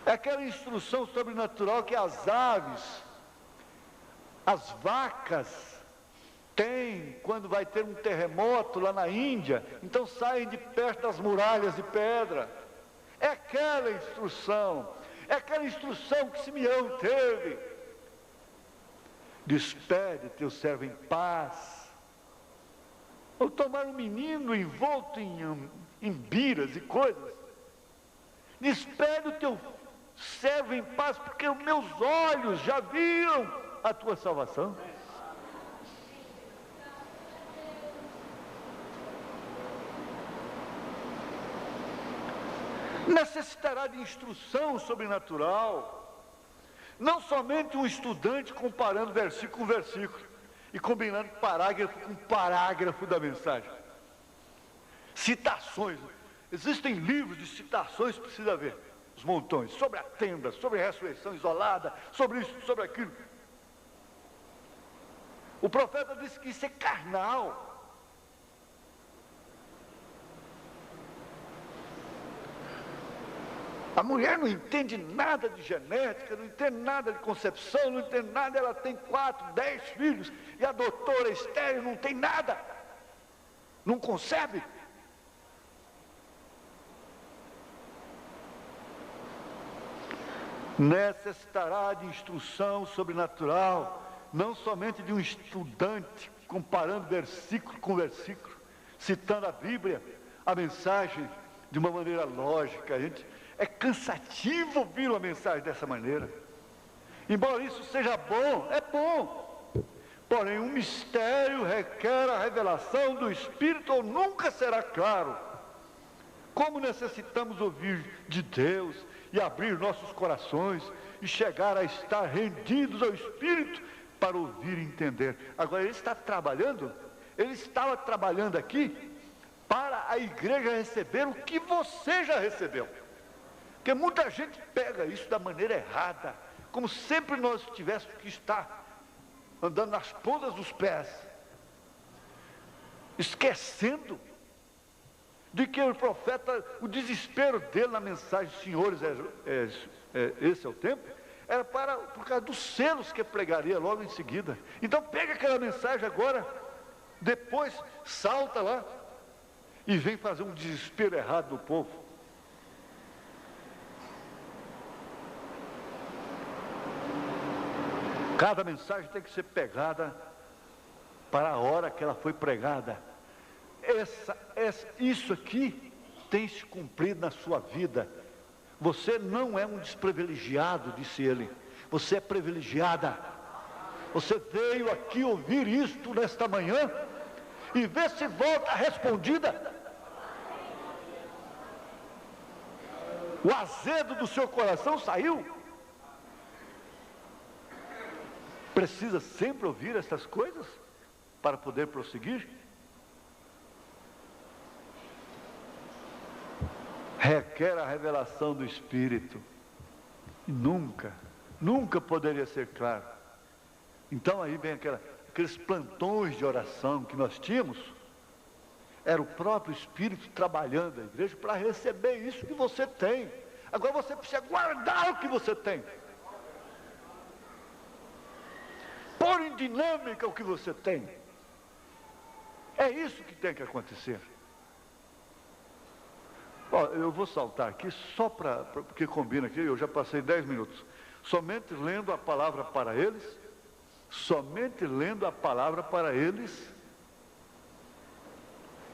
É aquela instrução sobrenatural que as aves, as vacas têm quando vai ter um terremoto lá na Índia, então saem de perto das muralhas de pedra. É aquela instrução que Simeão teve. Despede teu servo em paz. Ou tomar um menino envolto em biras e coisas. Despede o teu servo em paz, porque os meus olhos já viram a tua salvação. Necessitará de instrução sobrenatural. Não somente um estudante comparando versículo com versículo e combinando parágrafo com parágrafo da mensagem. Citações. Existem livros de citações, precisa ver, os montões, sobre a tenda, sobre a ressurreição isolada, sobre isso, sobre aquilo. O profeta disse que isso é carnal. A mulher não entende nada de genética, não entende nada de concepção, não entende nada, ela tem 4, 10 filhos, e a doutora estéril não tem nada, não concebe. Necessitará de instrução sobrenatural, não somente de um estudante comparando versículo com versículo, citando a Bíblia, a mensagem de uma maneira lógica. É cansativo ouvir uma mensagem dessa maneira. Embora isso seja bom, é bom. Porém, um mistério requer a revelação do Espírito ou nunca será claro. Como necessitamos ouvir de Deus e abrir nossos corações e chegar a estar rendidos ao Espírito para ouvir e entender. Agora, ele estava trabalhando aqui para a igreja receber o que você já recebeu. Porque muita gente pega isso da maneira errada, como sempre nós tivéssemos que estar andando nas pontas dos pés, esquecendo de que o profeta, o desespero dele na mensagem, senhores, esse é o tempo, era por causa dos selos que pregaria logo em seguida. Então pega aquela mensagem agora, depois salta lá e vem fazer um desespero errado do povo. Cada mensagem tem que ser pegada para a hora que ela foi pregada. Isso aqui tem se cumprido na sua vida. Você não é um desprivilegiado, disse ele. Você é privilegiada. Você veio aqui ouvir isto nesta manhã e vê se volta respondida. O azedo do seu coração saiu. Precisa sempre ouvir essas coisas para poder prosseguir. Requer a revelação do Espírito. E nunca poderia ser claro. Então aí vem aqueles plantões de oração que nós tínhamos. Era o próprio Espírito trabalhando na igreja para receber isso que você tem. Agora você precisa guardar o que você tem. Pôr em dinâmica o que você tem. É isso que tem que acontecer. Ó, eu vou saltar aqui só porque combina aqui, eu já passei 10 minutos. Somente lendo a palavra para eles,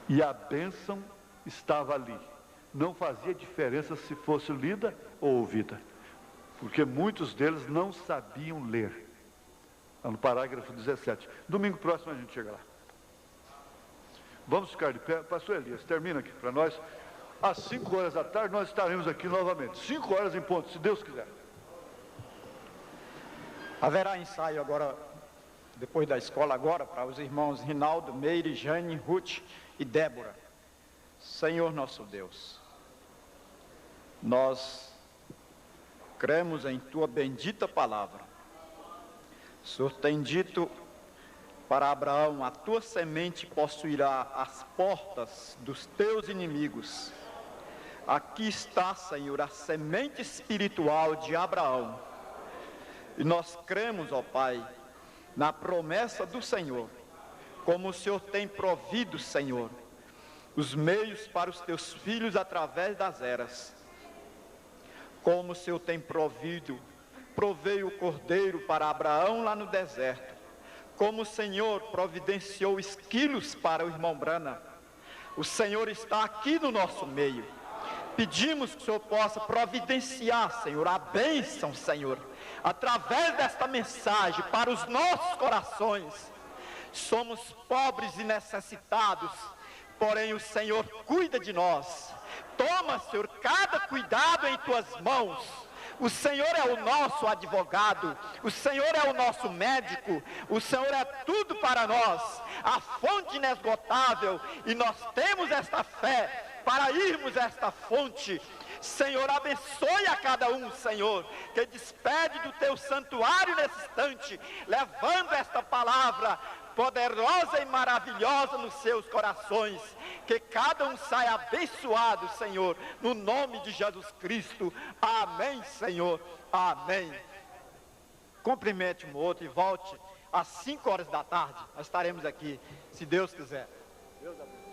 e a bênção estava ali. Não fazia diferença se fosse lida ou ouvida, porque muitos deles não sabiam ler. No parágrafo 17. Domingo próximo a gente chega lá. Vamos ficar de pé. Pastor Elias, termina aqui para nós. Às 5 horas da tarde nós estaremos aqui novamente. 5 horas em ponto, se Deus quiser. Haverá ensaio agora, depois da escola agora, para os irmãos Rinaldo, Meire, Jane, Ruth e Débora. Senhor nosso Deus, nós cremos em Tua bendita palavra. O Senhor tem dito para Abraão: a tua semente possuirá as portas dos teus inimigos. Aqui está, Senhor, a semente espiritual de Abraão. E nós cremos, ó Pai, na promessa do Senhor, como o Senhor tem provido, Senhor, os meios para os teus filhos através das eras. Como o Senhor tem proveio o cordeiro para Abraão lá no deserto, como o Senhor providenciou esquilos para o irmão Brana, o Senhor está aqui no nosso meio. Pedimos que o Senhor possa providenciar, Senhor, a bênção, Senhor, através desta mensagem para os nossos corações. Somos pobres e necessitados, porém o Senhor cuida de nós. Toma, Senhor, cada cuidado em Tuas mãos. O Senhor é o nosso advogado, o Senhor é o nosso médico, o Senhor é tudo para nós, a fonte inesgotável, e nós temos esta fé para irmos a esta fonte. Senhor, abençoe a cada um, Senhor, que despede do Teu santuário nesse instante, levando esta palavra poderosa e maravilhosa nos seus corações, que cada um saia abençoado, Senhor, no nome de Jesus Cristo. Amém, Senhor, amém. Cumprimente um outro e volte às 5 horas da tarde, nós estaremos aqui, se Deus quiser. Deus abençoe.